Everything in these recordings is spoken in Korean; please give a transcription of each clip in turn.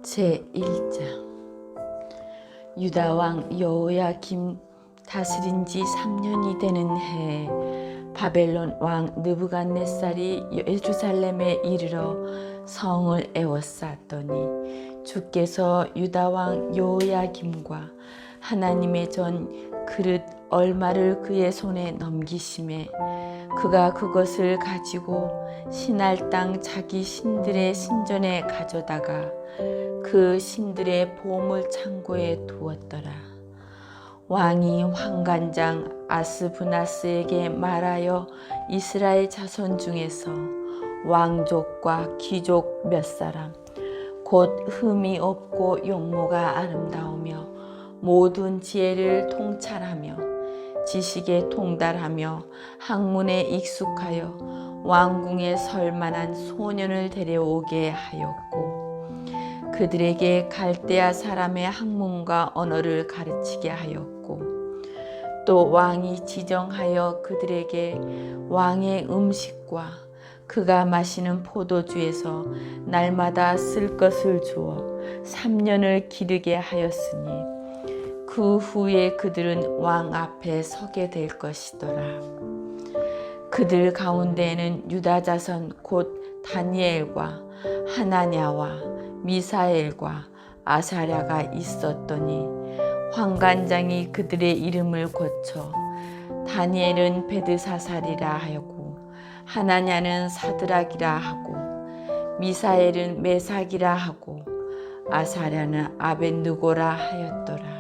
제1장. 유다 왕 여호야김 다스린 지 3년이 되는 해에 바벨론 왕 느부갓네살이 예루살렘에 이르러 성을 에워쌌더니 주께서 유다 왕 여호야김과 하나님의 전 그릇 얼마를 그의 손에 넘기심에 그가 그것을 가지고 신할 땅 자기 신들의 신전에 가져다가 그 신들의 보물 창고에 두었더라. 왕이 환관장 아스브나스에게 말하여 이스라엘 자손 중에서 왕족과 귀족 몇 사람 곧 흠이 없고 용모가 아름다우며 모든 지혜를 통찰하며 지식에 통달하며 학문에 익숙하여 왕궁에 설 만한 소년을 데려오게 하였고 그들에게 갈대아 사람의 학문과 언어를 가르치게 하였고 또 왕이 지정하여 그들에게 왕의 음식과 그가 마시는 포도주에서 날마다 쓸 것을 주어 3년을 기르게 하였으니 그 후에 그들은 왕 앞에 서게 될 것이더라. 그들 가운데에는 유다 자손 곧 다니엘과 하나냐와 미사엘과 아사랴가 있었더니 환관장이 그들의 이름을 고쳐 다니엘은 베드사살이라 하고 하나냐는 사드락이라 하고 미사엘은 메삭이라 하고 아사랴는 아벳느고라 하였더라.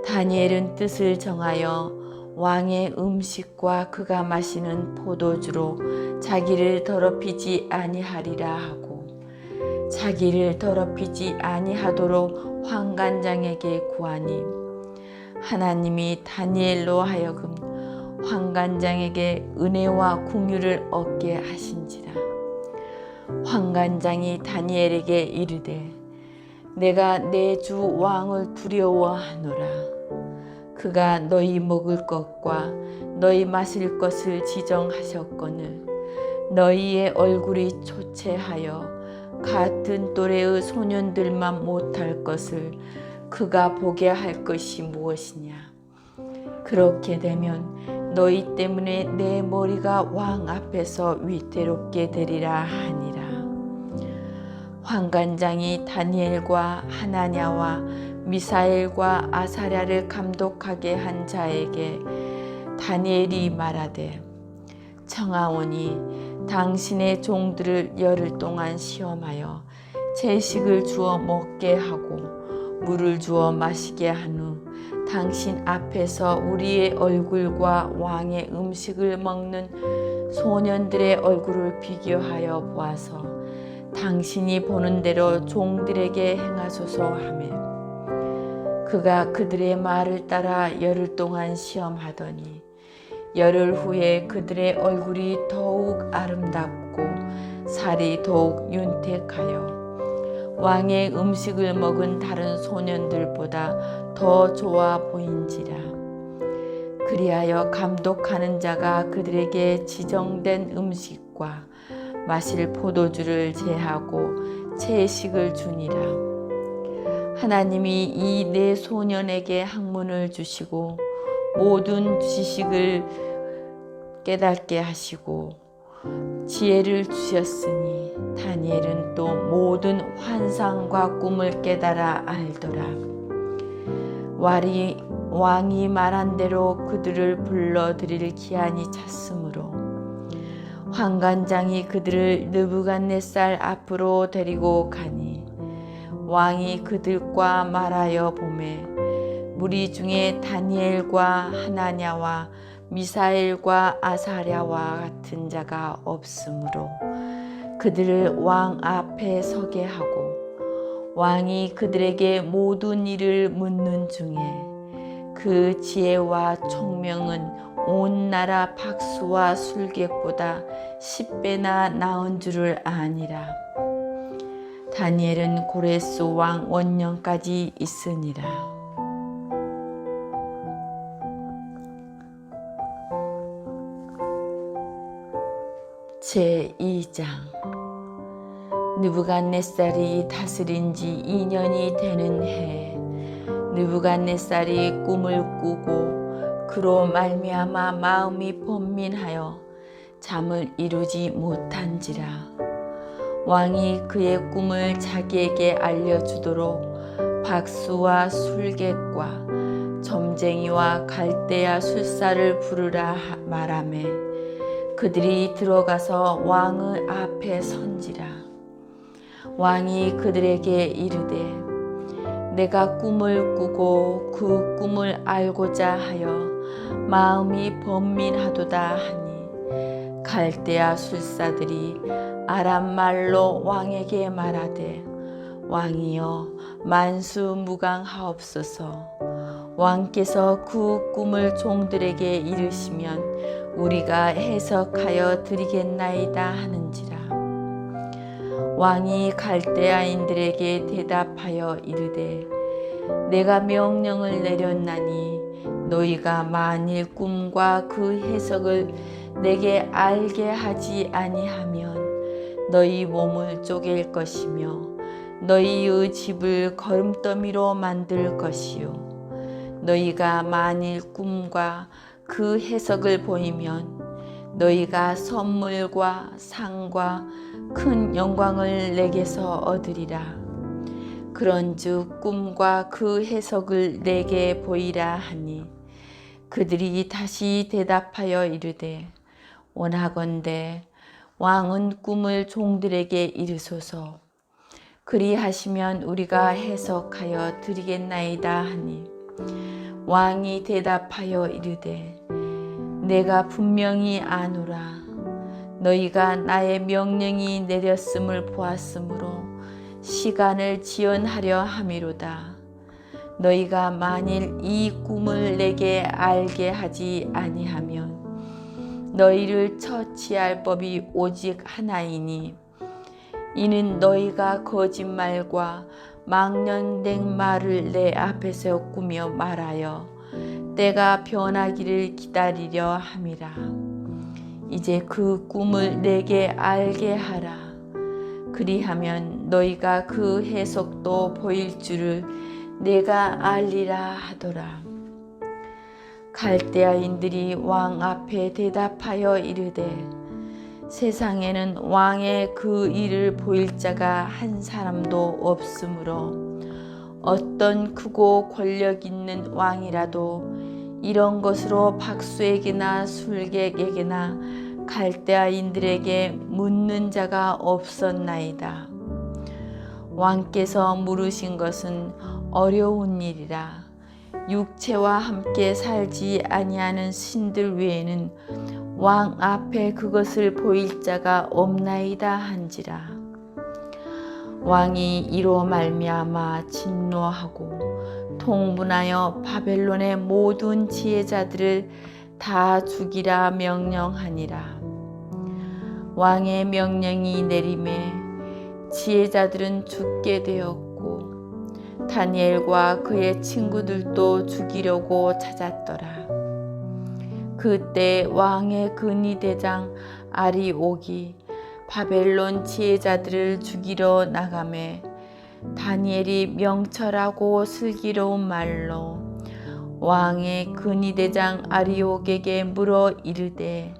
다니엘은 뜻을 정하여 왕의 음식과 그가 마시는 포도주로 자기를 더럽히지 아니하리라 하고 자기를 더럽히지 아니하도록 환관장에게 구하니 하나님이 다니엘로 하여금 환관장에게 은혜와 긍휼을 얻게 하신지라. 환관장이 다니엘에게 이르되 내가 내 주 왕을 두려워하노라. 그가 너희 먹을 것과 너희 마실 것을 지정하셨거늘 너희의 얼굴이 초췌하여 같은 또래의 소년들만 못할 것을 그가 보게 할 것이 무엇이냐. 그렇게 되면 너희 때문에 내 머리가 왕 앞에서 위태롭게 되리라 하니라. 환관장이 다니엘과 하나냐와 미사엘과 아사랴를 감독하게 한 자에게 다니엘이 말하되 청하오니 당신의 종들을 열흘 동안 시험하여 채식을 주어 먹게 하고 물을 주어 마시게 한 후 당신 앞에서 우리의 얼굴과 왕의 음식을 먹는 소년들의 얼굴을 비교하여 보아서 당신이 보는 대로 종들에게 행하소서 하매 그가 그들의 말을 따라 열흘 동안 시험하더니 열흘 후에 그들의 얼굴이 더욱 아름답고 살이 더욱 윤택하여 왕의 음식을 먹은 다른 소년들보다 더 좋아 보인지라. 그리하여 감독하는 자가 그들에게 지정된 음식과 마실 포도주를 제하고 채식을 주니라. 하나님이 이 네 소년에게 학문을 주시고 모든 지식을 깨닫게 하시고 지혜를 주셨으니 다니엘은 또 모든 환상과 꿈을 깨달아 알더라. 왕이 말한 대로 그들을 불러들일 기한이 찼으므로 환관장이 그들을 느부갓네살 앞으로 데리고 가니 왕이 그들과 말하여 보매 무리 중에 다니엘과 하나냐와 미사엘과 아사랴와 같은 자가 없으므로 그들을 왕 앞에 서게 하고 왕이 그들에게 모든 일을 묻는 중에 그 지혜와 총명은 온 나라 박수와 술객보다 10배나 나은 줄을 아니라. 다니엘은 고레스 왕 원년까지 있으니라. 제2장. 느부갓네살이 다스린 지 2년이 되는 해, 느부갓네살이 꿈을 꾸고 그로 말미암아 마음이 번민하여 잠을 이루지 못한지라. 왕이 그의 꿈을 자기에게 알려주도록 박수와 술객과 점쟁이와 갈대아 술사를 부르라 말하매 그들이 들어가서 왕의 앞에 선지라. 왕이 그들에게 이르되 내가 꿈을 꾸고 그 꿈을 알고자 하여 마음이 번민하도다 하니 갈대아 술사들이 아람 말로 왕에게 말하되 왕이여 만수무강하옵소서. 왕께서 그 꿈을 종들에게 이르시면 우리가 해석하여 드리겠나이다 하는지라. 왕이 갈대아인들에게 대답하여 이르되 내가 명령을 내렸나니 너희가 만일 꿈과 그 해석을 내게 알게 하지 아니하면 너희 몸을 쪼갤 것이며 너희의 집을 거름더미로 만들 것이요 너희가 만일 꿈과 그 해석을 보이면 너희가 선물과 상과 큰 영광을 내게서 얻으리라. 그런즉 꿈과 그 해석을 내게 보이라 하니 그들이 다시 대답하여 이르되 원하건대 왕은 꿈을 종들에게 이르소서. 그리하시면 우리가 해석하여 드리겠나이다 하니 왕이 대답하여 이르되 내가 분명히 아노라. 너희가 나의 명령이 내렸음을 보았으므로 시간을 지연하려 함이로다. 너희가 만일 이 꿈을 내게 알게 하지 아니하면 너희를 처치할 법이 오직 하나이니 이는 너희가 거짓말과 망령된 말을 내 앞에서 꾸며 말하여 때가 변하기를 기다리려 함이라. 이제 그 꿈을 내게 알게 하라. 그리하면 너희가 그 해석도 보일 줄을 내가 알리라 하더라. 갈대아인들이 왕 앞에 대답하여 이르되 세상에는 왕의 그 일을 보일 자가 한 사람도 없으므로 어떤 크고 권력 있는 왕이라도 이런 것으로 박수에게나 술객에게나 갈대아인들에게 묻는 자가 없었나이다. 왕께서 물으신 것은 어려운 일이라. 육체와 함께 살지 아니하는 신들 외에는 왕 앞에 그것을 보일 자가 없나이다 한지라. 왕이 이로 말미암아 진노하고 통분하여 바벨론의 모든 지혜자들을 다 죽이라 명령하니라. 왕의 명령이 내림에 지혜자들은 죽게 되었고 다니엘과 그의 친구들도 죽이려고 찾았더라. 그때 왕의 근위대장 아리옥이 바벨론 지혜자들을 죽이러 나가매 다니엘이 명철하고 슬기로운 말로 왕의 근위대장 아리옥에게 물어 이르되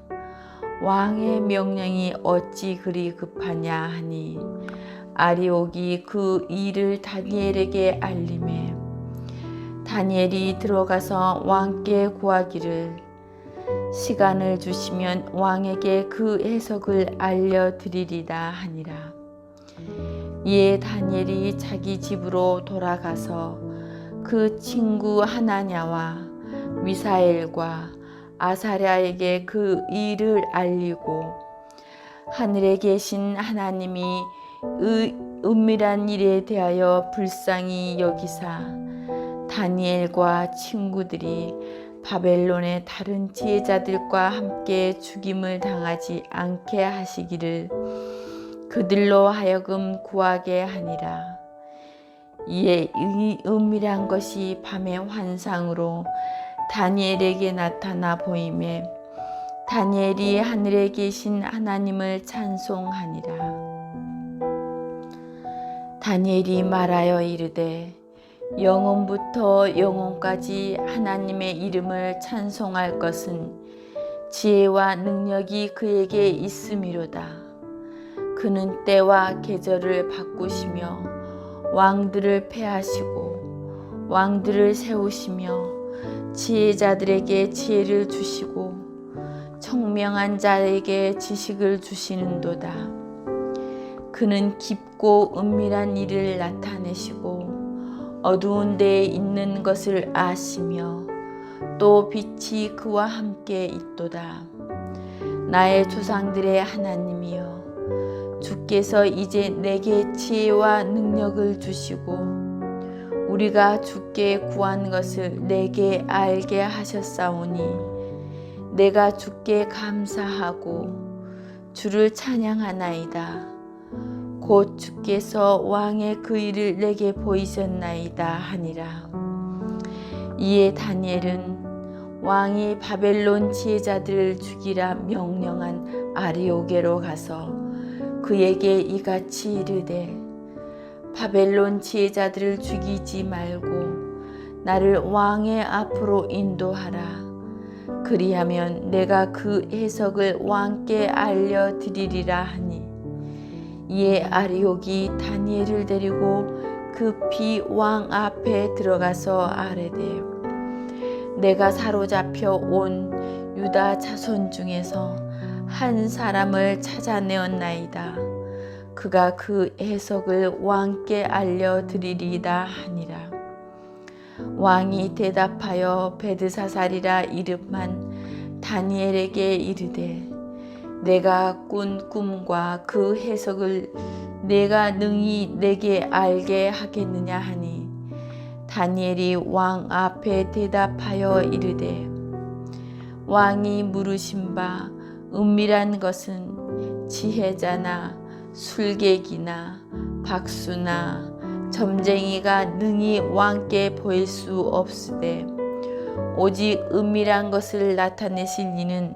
왕의 명령이 어찌 그리 급하냐 하니 아리옥이 그 일을 다니엘에게 알림해 다니엘이 들어가서 왕께 구하기를 시간을 주시면 왕에게 그 해석을 알려드리리다 하니라. 이에 다니엘이 자기 집으로 돌아가서 그 친구 하나냐와 미사엘과 아사랴에게 그 일을 알리고 하늘에 계신 하나님이 은밀한 일에 대하여 불쌍히 여기사 다니엘과 친구들이 바벨론의 다른 지혜자들과 함께 죽임을 당하지 않게 하시기를 그들로 하여금 구하게 하니라. 이에 이 은밀한 것이 밤의 환상으로 다니엘에게 나타나 보이매 다니엘이 하늘에 계신 하나님을 찬송하니라. 다니엘이 말하여 이르되 영원부터 영원까지 하나님의 이름을 찬송할 것은 지혜와 능력이 그에게 있음이로다. 그는 때와 계절을 바꾸시며 왕들을 패하시고 왕들을 세우시며 지혜자들에게 지혜를 주시고 청명한 자에게 지식을 주시는도다. 그는 깊고 은밀한 일을 나타내시고 어두운 데에 있는 것을 아시며 또 빛이 그와 함께 있도다. 나의 조상들의 하나님이여, 주께서 이제 내게 지혜와 능력을 주시고 우리가 주께 구한 것을 내게 알게 하셨사오니 내가 주께 감사하고 주를 찬양하나이다. 곧 주께서 왕의 그 일을 내게 보이셨나이다 하니라. 이에 다니엘은 왕이 바벨론 지혜자들을 죽이라 명령한 아리오게로 가서 그에게 이같이 이르되 바벨론 지혜자들을 죽이지 말고 나를 왕의 앞으로 인도하라. 그리하면 내가 그 해석을 왕께 알려드리리라 하니 이에 아리옥이 다니엘을 데리고 급히 왕 앞에 들어가서 아뢰되 내가 사로잡혀 온 유다 자손 중에서 한 사람을 찾아내었나이다. 그가 그 해석을 왕께 알려드리리다 하니라. 왕이 대답하여 베드사살이라 이름한 다니엘에게 이르되 내가 꾼 꿈과 그 해석을 내가 능히 내게 알게 하겠느냐 하니 다니엘이 왕 앞에 대답하여 이르되 왕이 물으신 바 은밀한 것은 지혜자나 술객이나 박수나 점쟁이가 능히 왕께 보일 수 없으되 오직 은밀한 것을 나타내실 이는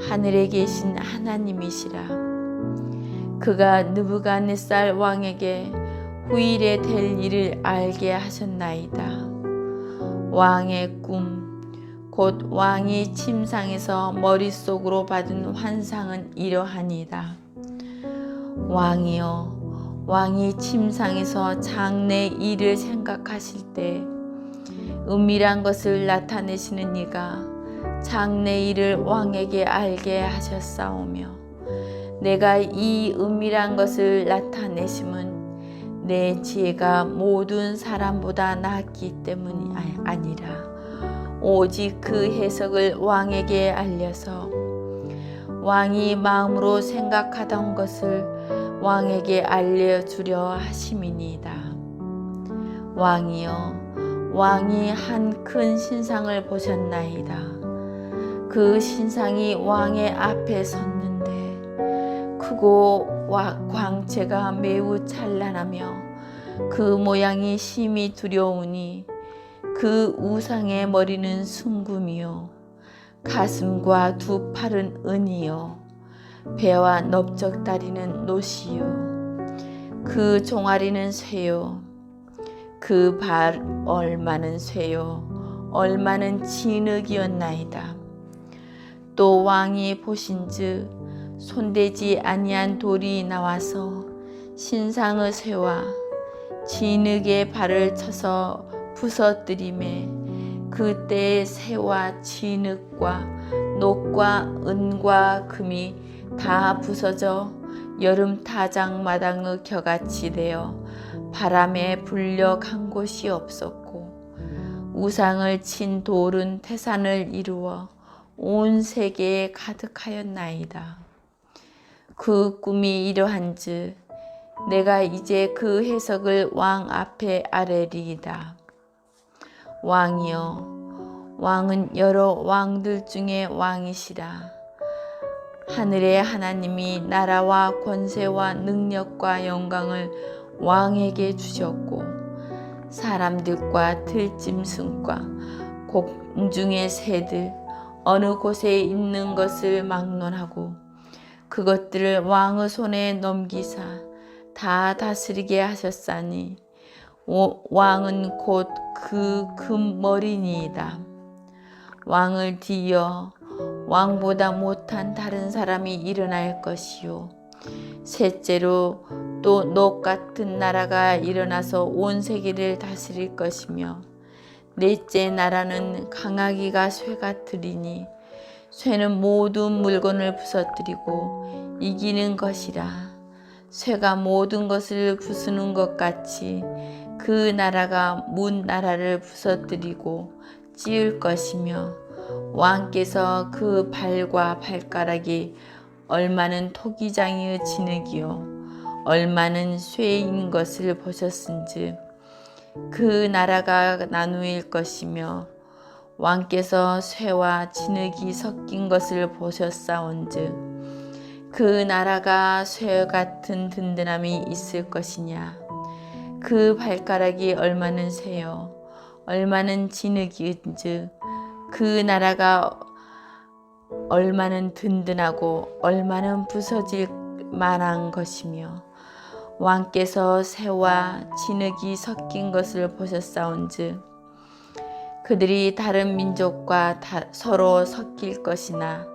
하늘에 계신 하나님이시라. 그가 느부갓네살 왕에게 후일에 될 일을 알게 하셨나이다. 왕의 꿈, 곧 왕이 침상에서 머릿속으로 받은 환상은 이러하니이다. 왕이여, 왕이 침상에서 장래 일을 생각하실 때 은밀한 것을 나타내시는 이가 장래 일을 왕에게 알게 하셨사오며 내가 이 은밀한 것을 나타내심은 내 지혜가 모든 사람보다 낫기 때문이 아니라 오직 그 해석을 왕에게 알려서 왕이 마음으로 생각하던 것을 왕에게 알려주려 하심이니이다. 왕이여, 왕이 한 큰 신상을 보셨나이다. 그 신상이 왕의 앞에 섰는데 크고 광채가 매우 찬란하며 그 모양이 심히 두려우니 그 우상의 머리는 순금이요 가슴과 두 팔은 은이요 배와 넓적다리는 노시요 그 종아리는 쇠요 그 발 얼마는 쇠요 얼마는 진흙이었나이다. 또 왕이 보신즉 손대지 아니한 돌이 나와서 신상의 쇠와 진흙의 발을 쳐서 부서뜨리매 그때의 쇠와 진흙과 녹과 은과 금이 다 부서져 여름 타작마당의 겨같이 되어 바람에 불려 간 곳이 없었고 우상을 친 돌은 태산을 이루어 온 세계에 가득하였나이다. 그 꿈이 이러한즉 내가 이제 그 해석을 왕 앞에 아뢰리이다. 왕이여, 왕은 여러 왕들 중에 왕이시라. 하늘의 하나님이 나라와 권세와 능력과 영광을 왕에게 주셨고 사람들과 들짐승과 공중의 새들 어느 곳에 있는 것을 막론하고 그것들을 왕의 손에 넘기사 다 다스리게 하셨사니 왕은 곧 그 금머리니이다. 왕을 뒤이어 왕보다 못한 다른 사람이 일어날 것이요 셋째로 또 녹 같은 나라가 일어나서 온 세계를 다스릴 것이며 넷째 나라는 강아기가 쇠 같으리니 쇠는 모든 물건을 부서뜨리고 이기는 것이라. 쇠가 모든 것을 부수는 것 같이 그 나라가 문 나라를 부서뜨리고 찌을 것이며 왕께서 그 발과 발가락이 얼마는 토기장이의 진흙이요 얼마는 쇠인 것을 보셨은즉 그 나라가 나누일 것이며 왕께서 쇠와 진흙이 섞인 것을 보셨사온즉 그 나라가 쇠 같은 든든함이 있을 것이냐. 그 발가락이 얼마는 쇠요 얼마는 진흙인즉 그 나라가 얼마는 든든하고 얼마는 부서질 만한 것이며 왕께서 쇠와 진흙이 섞인 것을 보셨사온즉 그들이 다른 민족과 서로 섞일 것이나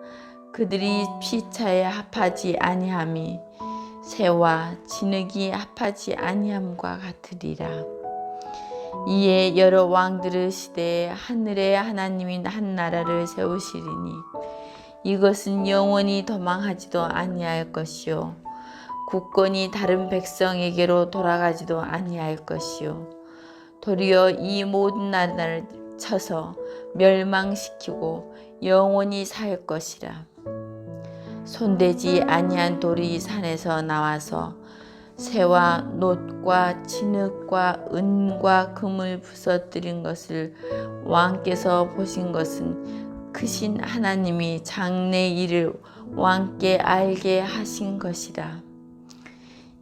그들이 피차에 합하지 아니함이 쇠와 진흙이 합하지 아니함과 같으리라. 이에 여러 왕들의 시대에 하늘의 하나님이 한 나라를 세우시리니 이것은 영원히 도망하지도 아니할 것이요 국권이 다른 백성에게로 돌아가지도 아니할 것이요 도리어 이 모든 나라를 쳐서 멸망시키고 영원히 살 것이라. 손대지 아니한 돌이 산에서 나와서 쇠와 놋과 진흙과 은과 금을 부서뜨린 것을 왕께서 보신 것은 크신 하나님이 장래 일을 왕께 알게 하신 것이라.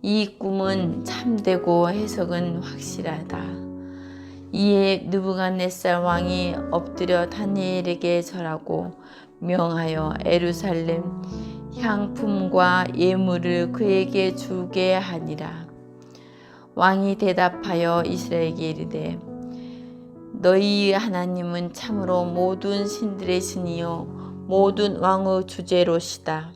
이 꿈은 참되고 해석은 확실하다. 이에 느부갓네살 왕이 엎드려 다니엘에게 절하고 명하여 에루살렘 향품과 예물을 그에게 주게 하니라. 왕이 대답하여 이스라엘에게 이르되 너희 하나님은 참으로 모든 신들의 신이요 모든 왕의 주제로시다.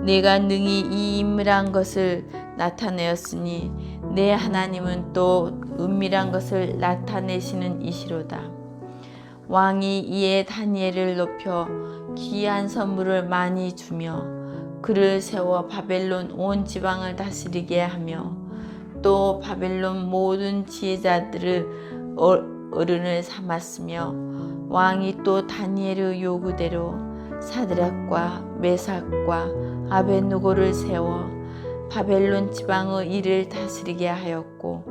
내가 능히 이 은밀한 것을 나타내었으니 내 하나님은 또 은밀한 것을 나타내시는 이시로다. 왕이 이에 다니엘을 높여 귀한 선물을 많이 주며 그를 세워 바벨론 온 지방을 다스리게 하며 또 바벨론 모든 지혜자들을 어른을 삼았으며 왕이 또 다니엘의 요구대로 사드락과 메삭과 아벳느고를 세워 바벨론 지방의 일을 다스리게 하였고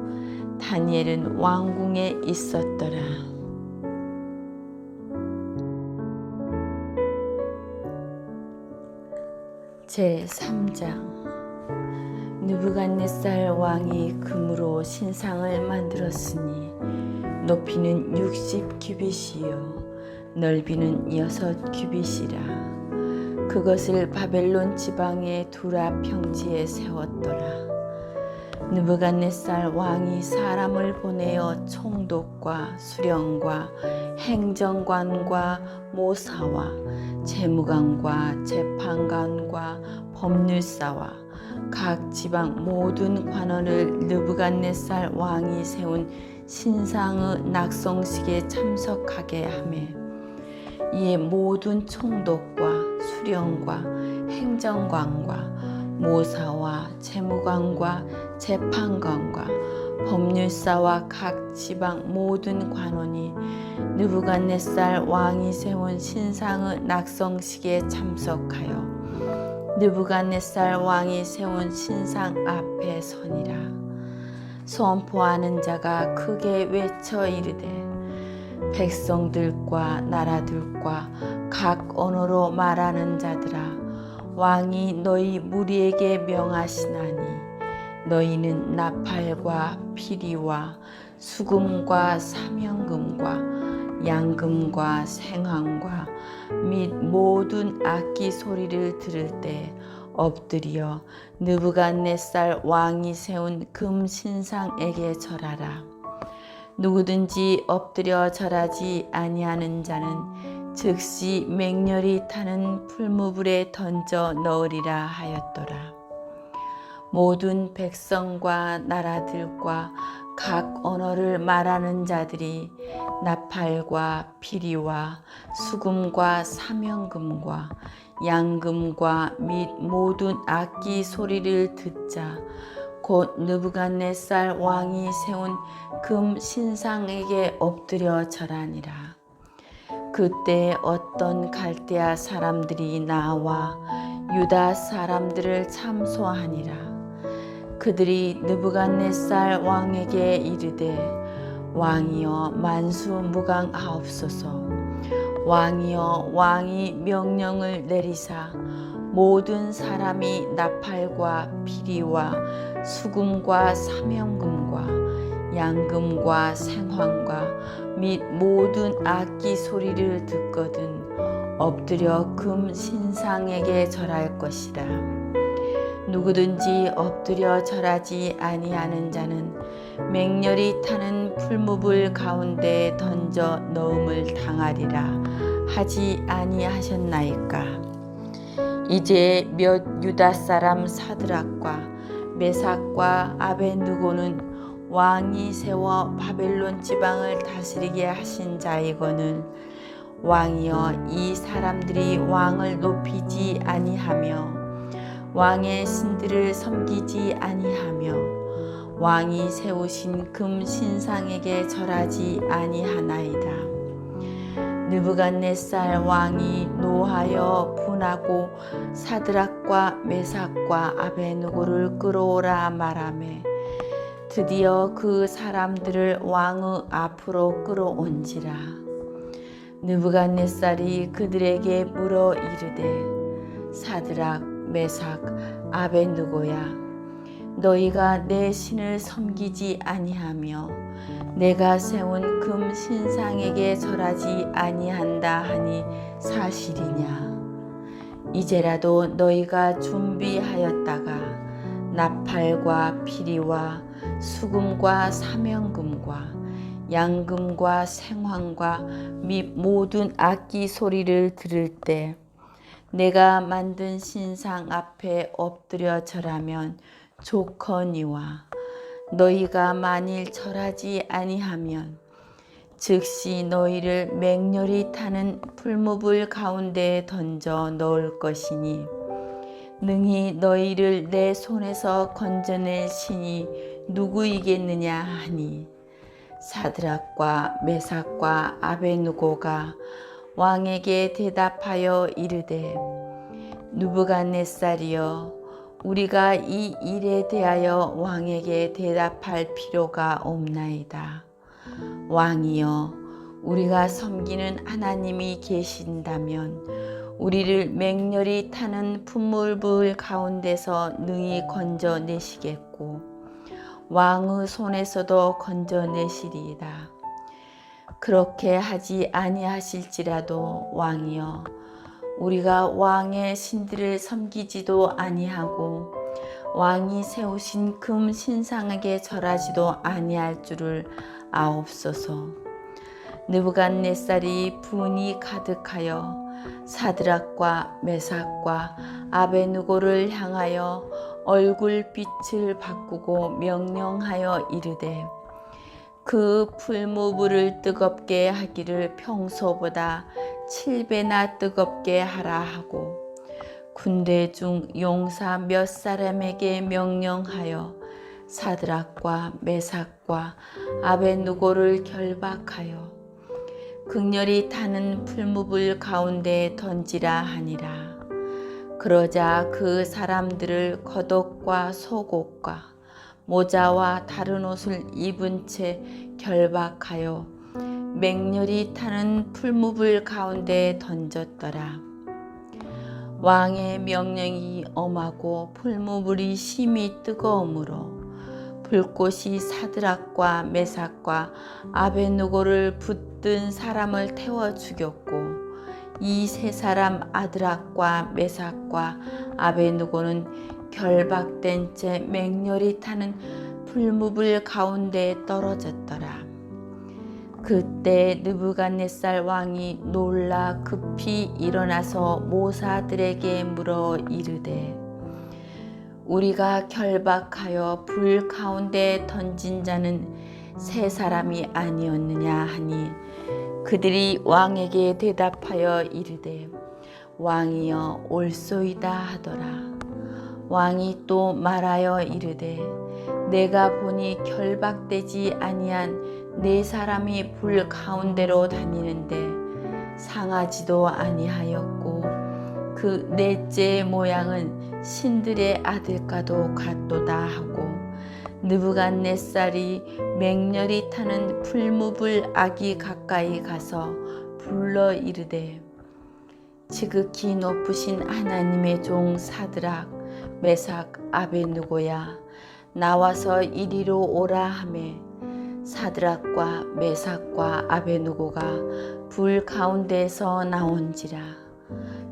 다니엘은 왕궁에 있었더라. 제3장 느부갓네살 왕이 금으로 신상을 만들었으니 높이는 60규빗이요 넓이는 6규빗이라. 그것을 바벨론 지방의 두라 평지에 세웠더라. 느부갓네살 왕이 사람을 보내어 총독과 수령과 행정관과 모사와 재무관과 재판관과 법률사와 각 지방 모든 관원을 느부갓네살 왕이 세운 신상의 낙성식에 참석하게 하매 이에 모든 총독과 수령과 행정관과 모사와 재무관과 재판관과 법률사와 각 지방 모든 관원이 느부갓네살 왕이 세운 신상의 낙성식에 참석하여 느부갓네살 왕이 세운 신상 앞에 서니라. 선포하는 자가 크게 외쳐 이르되 백성들과 나라들과 각 언어로 말하는 자들아 왕이 너희 무리에게 명하시나니 너희는 나팔과 피리와 수금과 사명금과 양금과 생황과 및 모든 악기 소리를 들을 때 엎드려 느부갓네살 왕이 세운 금 신상에게 절하라. 누구든지 엎드려 절하지 아니하는 자는 즉시 맹렬히 타는 풀무불에 던져 넣으리라 하였더라. 모든 백성과 나라들과 각 언어를 말하는 자들이 나팔과 피리와 수금과 사명금과 양금과 및 모든 악기 소리를 듣자 곧 느부갓네살 왕이 세운 금 신상에게 엎드려 절하니라. 그때 어떤 갈대아 사람들이 나와 유다 사람들을 참소하니라. 그들이 느부갓네살 왕에게 이르되 왕이여 만수무강하옵소서. 왕이여 왕이 명령을 내리사 모든 사람이 나팔과 피리와 수금과 사명금과 양금과 생황과 및 모든 악기 소리를 듣거든 엎드려 금 신상에게 절할 것이라. 누구든지 엎드려 절하지 아니하는 자는 맹렬히 타는 풀무불 가운데 던져 넣음을 당하리라 하지 아니하셨나이까. 이제 몇 유다 사람 사드락과 메삭과 아벳느고는 왕이 세워 바벨론 지방을 다스리게 하신 자이거늘 왕이여 이 사람들이 왕을 높이지 아니하며 왕의 신들을 섬기지 아니하며 왕이 세우신 금 신상에게 절하지 아니하나이다. 느부갓네살 왕이 노하여 분하고 사드락과 메삭과 아벳느고를 끌어오라 말하매 드디어 그 사람들을 왕의 앞으로 끌어온지라. 느부갓네살이 그들에게 물어 이르되 사드락 메삭 아벳느고야 너희가 내 신을 섬기지 아니하며 내가 세운 금 신상에게 절하지 아니한다 하니 사실이냐. 이제라도 너희가 준비하였다가 나팔과 피리와 수금과 사명금과 양금과 생황과 및 모든 악기 소리를 들을 때 내가 만든 신상 앞에 엎드려 절하면 좋거니와 너희가 만일 절하지 아니하면 즉시 너희를 맹렬히 타는 풀무불 가운데에 던져 넣을 것이니 능히 너희를 내 손에서 건져낼 신이 누구이겠느냐 하니 사드락과 메삭과 아벳느고가 왕에게 대답하여 이르되 느부갓네살이여 우리가 이 일에 대하여 왕에게 대답할 필요가 없나이다. 왕이여 우리가 섬기는 하나님이 계신다면 우리를 맹렬히 타는 풀무불 가운데서 능히 건져내시겠고 왕의 손에서도 건져내시리이다. 그렇게 하지 아니하실지라도 왕이여 우리가 왕의 신들을 섬기지도 아니하고 왕이 세우신 금 신상에게 절하지도 아니할 줄을 아옵소서. 느부갓네살이 분이 가득하여 사드락과 메삭과 아벳느고를 향하여 얼굴빛을 바꾸고 명령하여 이르되 그 풀무불을 뜨겁게 하기를 평소보다 7배나 뜨겁게 하라 하고 군대 중 용사 몇 사람에게 명령하여 사드락과 메삭과 아벳느고를 결박하여 극렬히 타는 풀무불 가운데에 던지라 하니라. 그러자 그 사람들을 겉옷과 속옷과 모자와 다른 옷을 입은 채 결박하여 맹렬히 타는 풀무불 가운데에 던졌더라. 왕의 명령이 엄하고 풀무불이 심히 뜨거우므로 불꽃이 사드락과 메삭과 아벳느고를 붙든 사람을 태워 죽였고 이 세 사람 아드락과 메삭과 아베느고는 결박된 채 맹렬히 타는 풀무불 가운데 떨어졌더라. 그때 느부갓네살 왕이 놀라 급히 일어나서 모사들에게 물어 이르되, 우리가 결박하여 불 가운데 던진 자는 세 사람이 아니었느냐 하니, 그들이 왕에게 대답하여 이르되, 왕이여 옳소이다 하더라. 왕이 또 말하여 이르되, 내가 보니 결박되지 아니한 네 사람이 불 가운데로 다니는데 상하지도 아니하였고 그 넷째의 모양은 신들의 아들과도 같도다 하고, 느부갓네살이 맹렬히 타는 풀무불 아기 가까이 가서 불러 이르되, 지극히 높으신 하나님의 종 사드락 메삭 아베느고야, 나와서 이리로 오라 하매, 사드락과 메삭과 아베느고가 불 가운데에서 나온지라.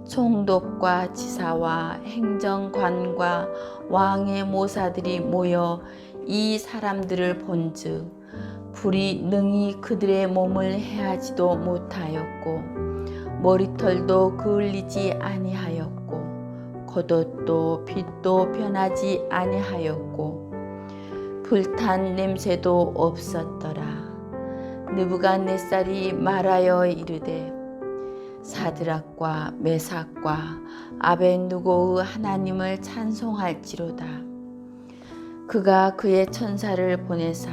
총독과 지사와 행정관과 왕의 모사들이 모여 이 사람들을 본즉 불이 능히 그들의 몸을 해하지도 못하였고 머리털도 그을리지 아니하였고 겉옷도 빛도 변하지 아니하였고 불탄 냄새도 없었더라. 느부갓네살이 말하여 이르되, 사드락과 메삭과 아베느고의 하나님을 찬송할지로다. 그가 그의 천사를 보내사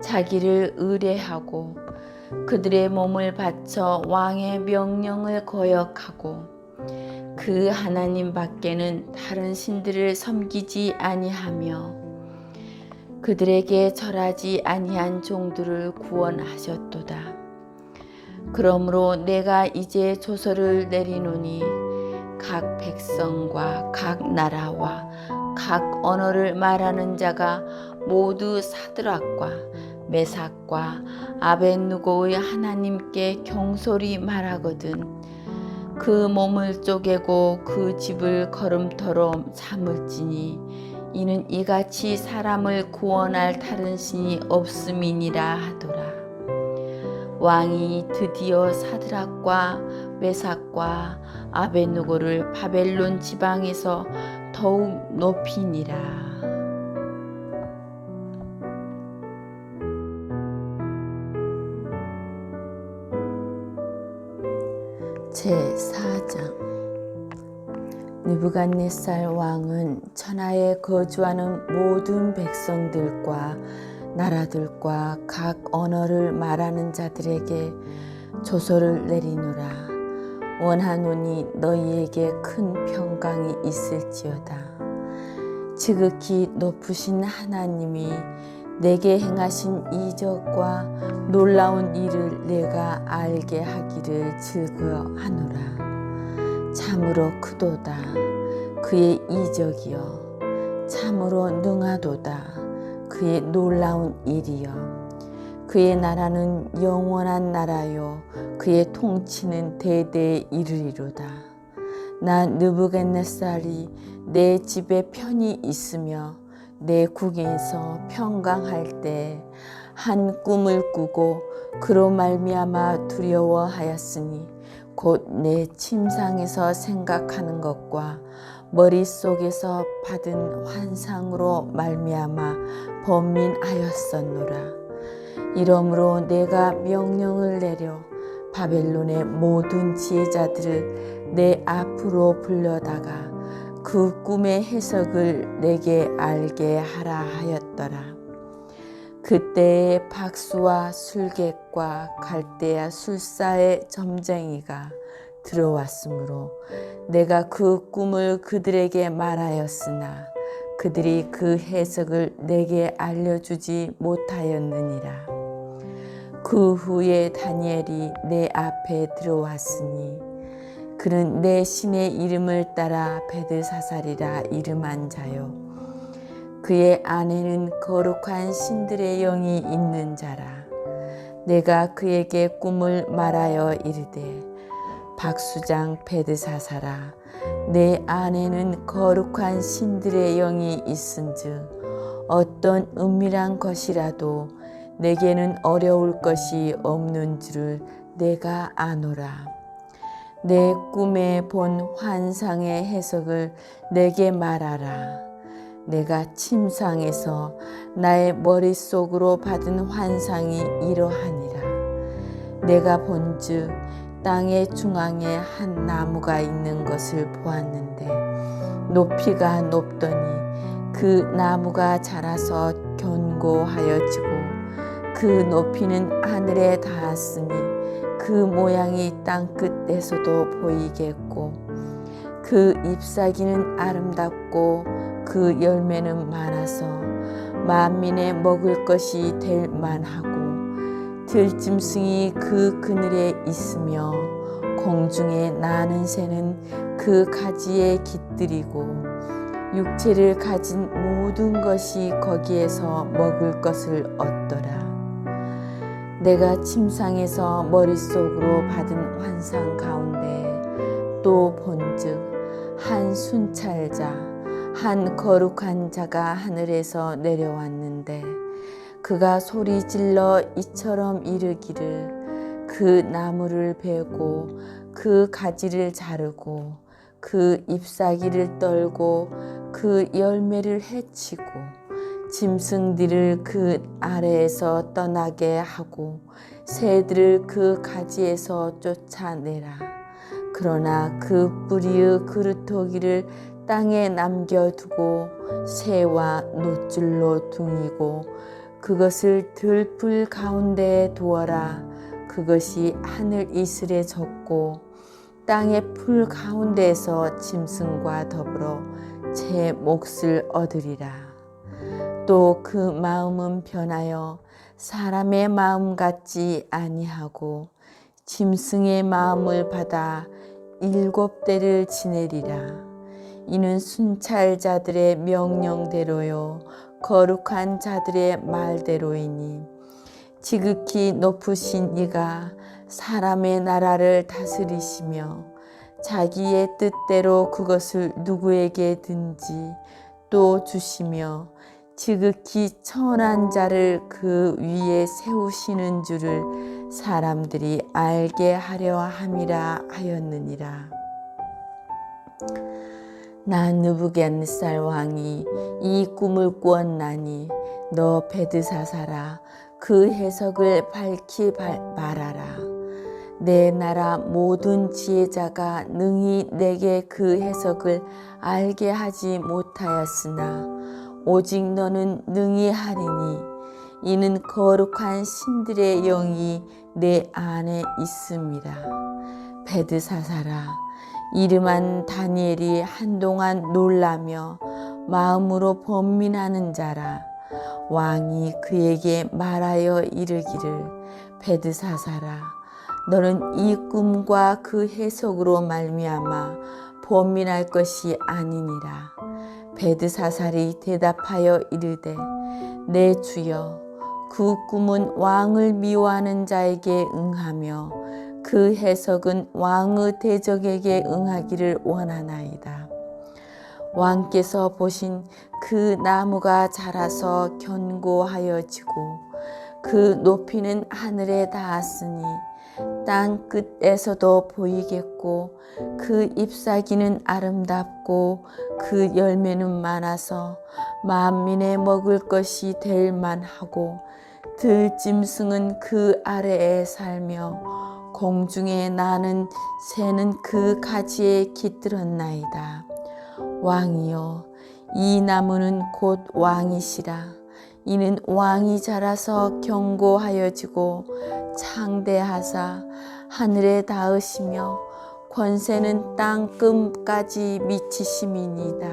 자기를 의뢰하고 그들의 몸을 바쳐 왕의 명령을 거역하고 그 하나님 밖에는 다른 신들을 섬기지 아니하며 그들에게 절하지 아니한 종들을 구원하셨도다. 그러므로 내가 이제 조서를 내리노니 각 백성과 각 나라와 각 언어를 말하는 자가 모두 사드락과 메삭과 아베느고의 하나님께 경솔히 말하거든 그 몸을 쪼개고 그 집을 걸음터로 삼을지니 이는 이같이 사람을 구원할 다른 신이 없음이니라 하더라. 왕이 드디어 사드락과 메삭과 아베느고를 바벨론 지방에서 더욱 높이니라. 제4장. 느부갓네살 왕은 천하에 거주하는 모든 백성들과 나라들과 각 언어를 말하는 자들에게 조서를 내리노라. 원하노니 너희에게 큰 평강이 있을지어다. 지극히 높으신 하나님이 내게 행하신 이적과 놀라운 일을 내가 알게 하기를 즐거워하노라. 참으로 크도다. 그의 이적이여. 참으로 능하도다. 그의 놀라운 일이여. 그의 나라는 영원한 나라요. 그의 통치는 대대에 이르리로다. 나 느부갓네살이 내 집에 편히 있으며 내 국에서 평강할 때 한 꿈을 꾸고 그로 말미암아 두려워하였으니 곧 내 침상에서 생각하는 것과 머릿속에서 받은 환상으로 말미암아 번민하였었노라. 이러므로 내가 명령을 내려 바벨론의 모든 지혜자들을 내 앞으로 불러다가 그 꿈의 해석을 내게 알게 하라 하였더라. 그때에 박수와 술객과 갈대아 술사의 점쟁이가 들어왔으므로 내가 그 꿈을 그들에게 말하였으나 그들이 그 해석을 내게 알려주지 못하였느니라. 그 후에 다니엘이 내 앞에 들어왔으니 그는 내 신의 이름을 따라 베드사살이라 이름한 자요. 그의 안에는 거룩한 신들의 영이 있는 자라. 내가 그에게 꿈을 말하여 이르되 박수장 베드사사라, 내 안에는 거룩한 신들의 영이 있은즉 어떤 은밀한 것이라도 내게는 어려울 것이 없는 줄을 내가 아노라. 내 꿈에 본 환상의 해석을 내게 말하라. 내가 침상에서 나의 머릿속으로 받은 환상이 이러하니라. 내가 본즉 땅의 중앙에 한 나무가 있는 것을 보았는데 높이가 높더니 그 나무가 자라서 견고하여지고 그 높이는 하늘에 닿았으니 그 모양이 땅 끝에서도 보이겠고 그 잎사귀는 아름답고 그 열매는 많아서 만민의 먹을 것이 될 만하고 들짐승이 그 그늘에 있으며 공중에 나는 새는 그 가지에 깃들이고 육체를 가진 모든 것이 거기에서 먹을 것을 얻더라. 내가 침상에서 머릿속으로 받은 환상 가운데 또 본즉 한 순찰자 한 거룩한 자가 하늘에서 내려왔는데 그가 소리질러 이처럼 이르기를 그 나무를 베고 그 가지를 자르고 그 잎사귀를 떨고 그 열매를 해치고 짐승들을 그 아래에서 떠나게 하고 새들을 그 가지에서 쫓아내라. 그러나 그 뿌리의 그루터기를 땅에 남겨두고 새와 노줄로 둥이고 그것을 들풀 가운데에 두어라. 그것이 하늘 이슬에 젖고 땅의 풀 가운데에서 짐승과 더불어 제 몫을 얻으리라. 또 그 마음은 변하여 사람의 마음 같지 아니하고 짐승의 마음을 받아 7대를 지내리라. 이는 순찰자들의 명령대로요 거룩한 자들의 말대로이니 지극히 높으신 이가 사람의 나라를 다스리시며 자기의 뜻대로 그것을 누구에게든지 또 주시며 지극히 천한 자를 그 위에 세우시는 줄을 사람들이 알게 하려 함이라 하였느니라. 나 느부갓네살 왕이 이 꿈을 꾸었나니 너 베드사사라 그 해석을 밝히 말하라. 내 나라 모든 지혜자가 능히 내게 그 해석을 알게 하지 못하였으나 오직 너는 능히 하리니 이는 거룩한 신들의 영이 내 안에 있음이라. 베드사사라 이름한 다니엘이 한동안 놀라며 마음으로 번민하는 자라. 왕이 그에게 말하여 이르기를 베드사사라 너는 이 꿈과 그 해석으로 말미암아 번민할 것이 아니니라. 베드사살이 대답하여 이르되 내 주여 그 꿈은 왕을 미워하는 자에게 응하며 그 해석은 왕의 대적에게 응하기를 원하나이다. 왕께서 보신 그 나무가 자라서 견고하여지고 그 높이는 하늘에 닿았으니 땅 끝에서도 보이겠고 그 잎사귀는 아름답고 그 열매는 많아서 만민의 먹을 것이 될 만하고 들짐승은 그 아래에 살며 공중에 나는 새는 그 가지에 깃들었나이다. 왕이여 이 나무는 곧 왕이시라. 이는 왕이 자라서 견고하여지고 창대하사 하늘에 닿으시며 권세는 땅 끝까지 미치심이니이다.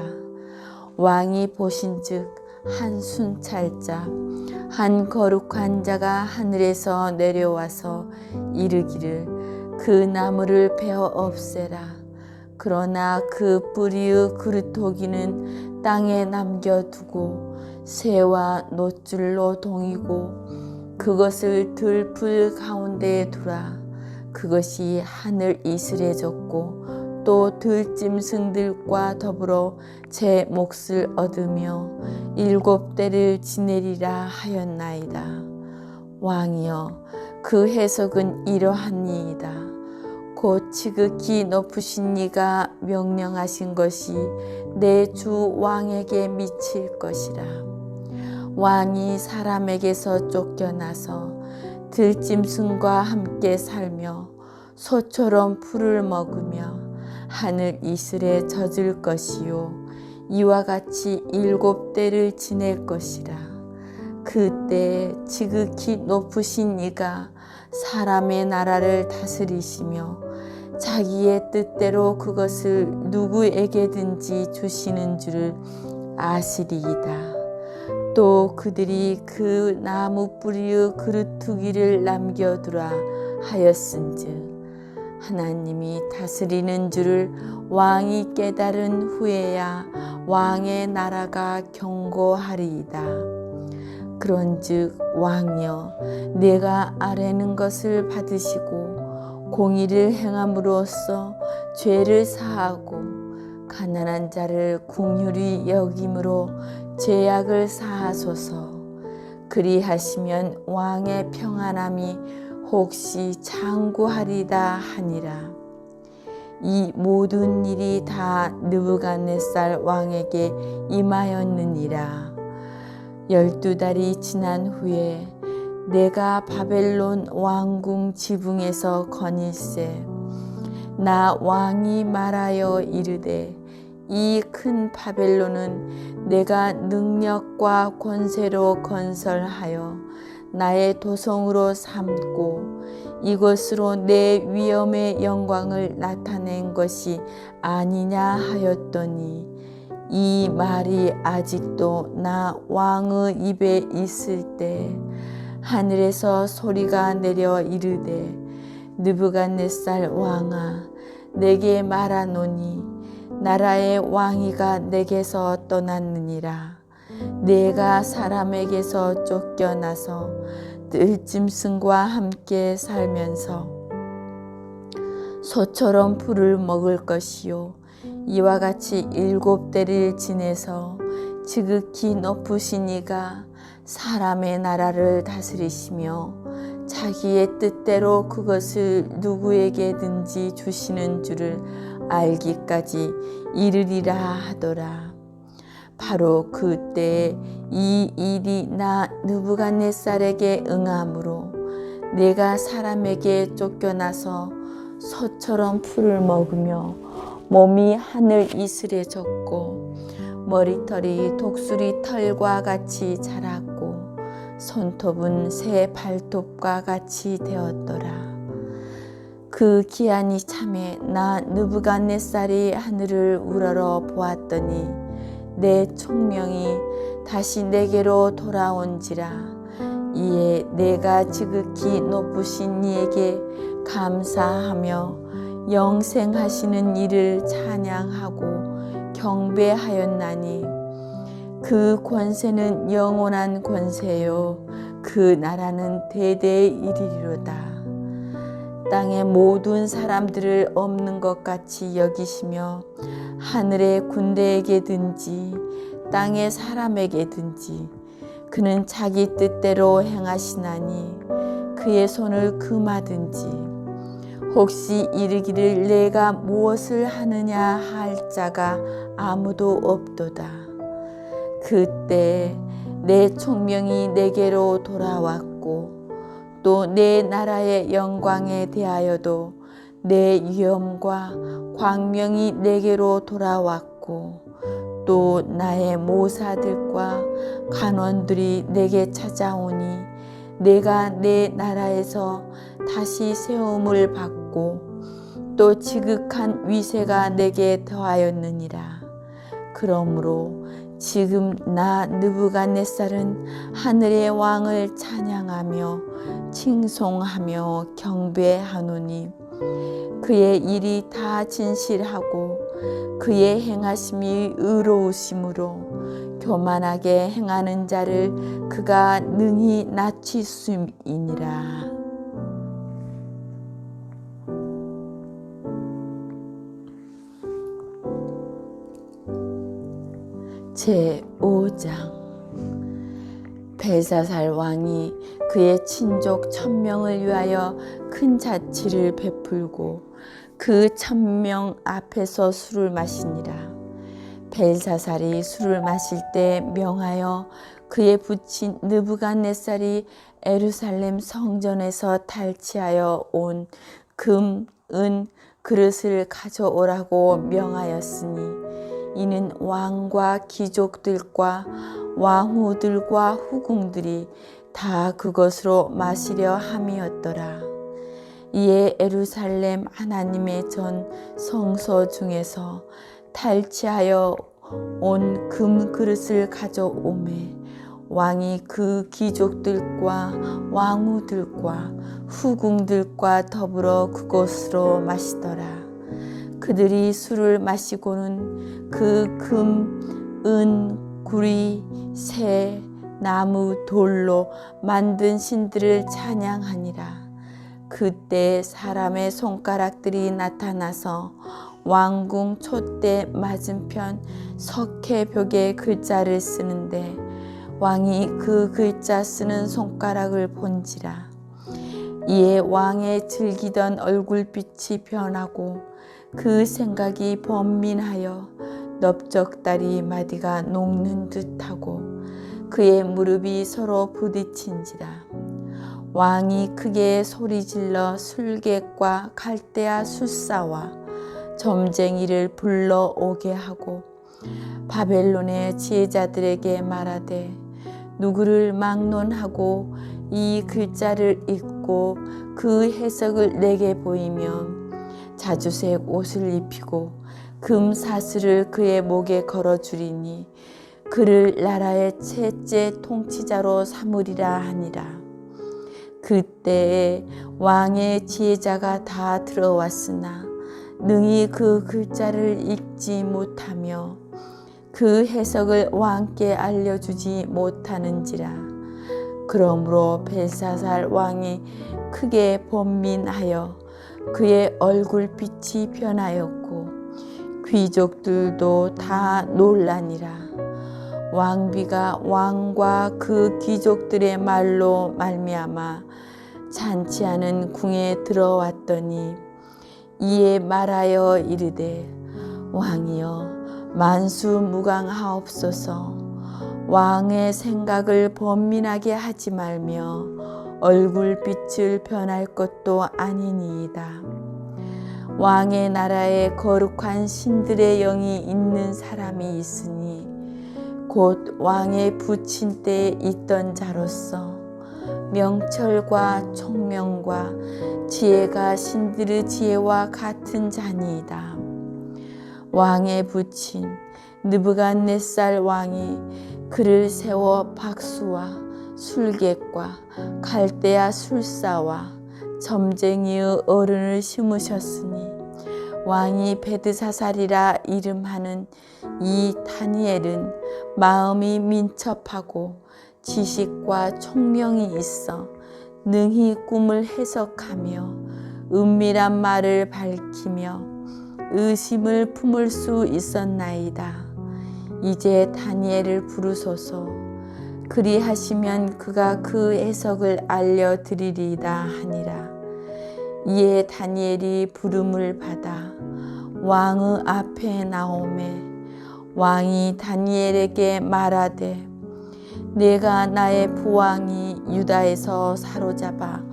왕이 보신즉 한 순찰자 한 거룩한 자가 하늘에서 내려와서 이르기를 그 나무를 베어 없애라. 그러나 그 뿌리의 그루터기는 땅에 남겨두고 새와 노줄로 동이고 그것을 들풀 가운데에 두라. 그것이 하늘 이슬에 졌고 또 들짐승들과 더불어 제 몫을 얻으며 7대를 지내리라 하였나이다. 왕이여, 그 해석은 이러하니이다. 곧 지극히 높으신 이가 명령하신 것이 내 주 왕에게 미칠 것이라. 왕이 사람에게서 쫓겨나서 들짐승과 함께 살며 소처럼 풀을 먹으며 하늘 이슬에 젖을 것이요 이와 같이 7대를 지낼 것이라. 그때 지극히 높으신 이가 사람의 나라를 다스리시며 자기의 뜻대로 그것을 누구에게든지 주시는 줄을 아시리이다. 또 그들이 그 나무 뿌리의 그루터기를 남겨두라 하였은즉 하나님이 다스리는 줄을 왕이 깨달은 후에야 왕의 나라가 견고하리이다. 그런즉 왕이여, 내가 아뢰는 것을 받으시고 공의를 행함으로써 죄를 사하고 가난한 자를 긍휼히 여김으로 죄악을 사하소서. 그리하시면 왕의 평안함이 혹시 장구하리다 하니라. 이 모든 일이 다 느부갓네살 왕에게 임하였느니라. 12달이 지난 후에 내가 바벨론 왕궁 지붕에서 거닐세 나 왕이 말하여 이르되 이 큰 바벨론은 내가 능력과 권세로 건설하여 나의 도성으로 삼고 이것으로 내 위엄의 영광을 나타낸 것이 아니냐 하였더니 이 말이 아직도 나 왕의 입에 있을 때 하늘에서 소리가 내려 이르되 느부갓네살 왕아, 내게 말하노니 나라의 왕위가 내게서 떠났느니라. 내가 사람에게서 쫓겨나서 들짐승과 함께 살면서 소처럼 풀을 먹을 것이요 이와 같이 7대를 지내서 지극히 높으신 이가 사람의 나라를 다스리시며 자기의 뜻대로 그것을 누구에게든지 주시는 줄을 알기까지 이르리라 하더라. 바로 그때에 이 일이 나 느부갓네살에게 응함으로 내가 사람에게 쫓겨나서 소처럼 풀을 먹으며 몸이 하늘 이슬에 젖고 머리털이 독수리 털과 같이 자랐고 손톱은 새 발톱과 같이 되었더라. 그 기한이 참에 나 느부갓네살이 하늘을 우러러 보았더니 내 총명이 다시 내게로 돌아온지라. 이에 내가 지극히 높으신 이에게 감사하며 영생하시는 이를 찬양하고 경배하였나니 그 권세는 영원한 권세요 그 나라는 대대에 이르리로다. 땅의 모든 사람들을 없는 것 같이 여기시며 하늘의 군대에게든지 땅의 사람에게든지 그는 자기 뜻대로 행하시나니 그의 손을 금하든지 혹시 이르기를 내가 무엇을 하느냐 할 자가 아무도 없도다. 그때 내 총명이 내게로 돌아왔고 또 내 나라의 영광에 대하여도 내 위엄과 광명이 내게로 돌아왔고 또 나의 모사들과 간원들이 내게 찾아오니 내가 내 나라에서 다시 세움을 받고 또 지극한 위세가 내게 더하였느니라. 그러므로 지금 나 느부갓네살은 하늘의 왕을 찬양하며 칭송하며 경배하노니 그의 일이 다 진실하고 그의 행하심이 의로우심으로 교만하게 행하는 자를 그가 능히 낮추심이니라. 제5장. 벨사살 왕이 그의 친족 1000명을 위하여 큰 잔치를 베풀고 그 1000명 앞에서 술을 마시니라. 벨사살이 술을 마실 때 명하여 그의 부친 느부갓네살이 예루살렘 성전에서 탈취하여 온 금, 은, 그릇을 가져오라고 명하였으니 이는 왕과 귀족들과 왕후들과 후궁들이 다 그것으로 마시려 함이었더라. 이에 예루살렘 하나님의 전 성소 중에서 탈취하여 온 금 그릇을 가져오매 왕이 그 귀족들과 왕후들과 후궁들과 더불어 그것으로 마시더라. 그들이 술을 마시고는 그 금, 은, 구리, 새, 나무, 돌로 만든 신들을 찬양하니라. 그때 사람의 손가락들이 나타나서 왕궁 촛대 맞은편 석회벽에 글자를 쓰는데 왕이 그 글자 쓰는 손가락을 본지라. 이에 왕의 즐기던 얼굴빛이 변하고 그 생각이 번민하여 넓적다리 마디가 녹는 듯하고 그의 무릎이 서로 부딪힌지라. 왕이 크게 소리질러 술객과 갈대아 술사와 점쟁이를 불러오게 하고 바벨론의 지혜자들에게 말하되 누구를 막론하고 이 글자를 읽고 그 해석을 내게 보이면 자주색 옷을 입히고 금 사슬을 그의 목에 걸어주리니 그를 나라의 셋째 통치자로 삼으리라 하니라. 그때에 왕의 지혜자가 다 들어왔으나 능히 그 글자를 읽지 못하며 그 해석을 왕께 알려주지 못하는지라. 그러므로 벨사살 왕이 크게 번민하여 그의 얼굴빛이 변하였고 귀족들도 다 놀라니라. 왕비가 왕과 그 귀족들의 말로 말미암아 잔치하는 궁에 들어왔더니 이에 말하여 이르되 왕이여 만수무강하옵소서. 왕의 생각을 번민하게 하지 말며 얼굴빛을 변할 것도 아니니이다. 왕의 나라에 거룩한 신들의 영이 있는 사람이 있으니 곧 왕의 부친 때에 있던 자로서 명철과 총명과 지혜가 신들의 지혜와 같은 자니이다. 왕의 부친 느부갓네살 왕이 그를 세워 박수와 술객과 갈대아 술사와 점쟁이의 어른을 심으셨으니 왕이 베드사살이라 이름하는 이 다니엘은 마음이 민첩하고 지식과 총명이 있어 능히 꿈을 해석하며 은밀한 말을 밝히며 의심을 품을 수 있었나이다. 이제 다니엘을 부르소서. 그리하시면 그가 그 해석을 알려드리리다 하니라. 이에 다니엘이 부름을 받아 왕의 앞에 나오매 왕이 다니엘에게 말하되 내가 나의 부왕이 유다에서 사로잡아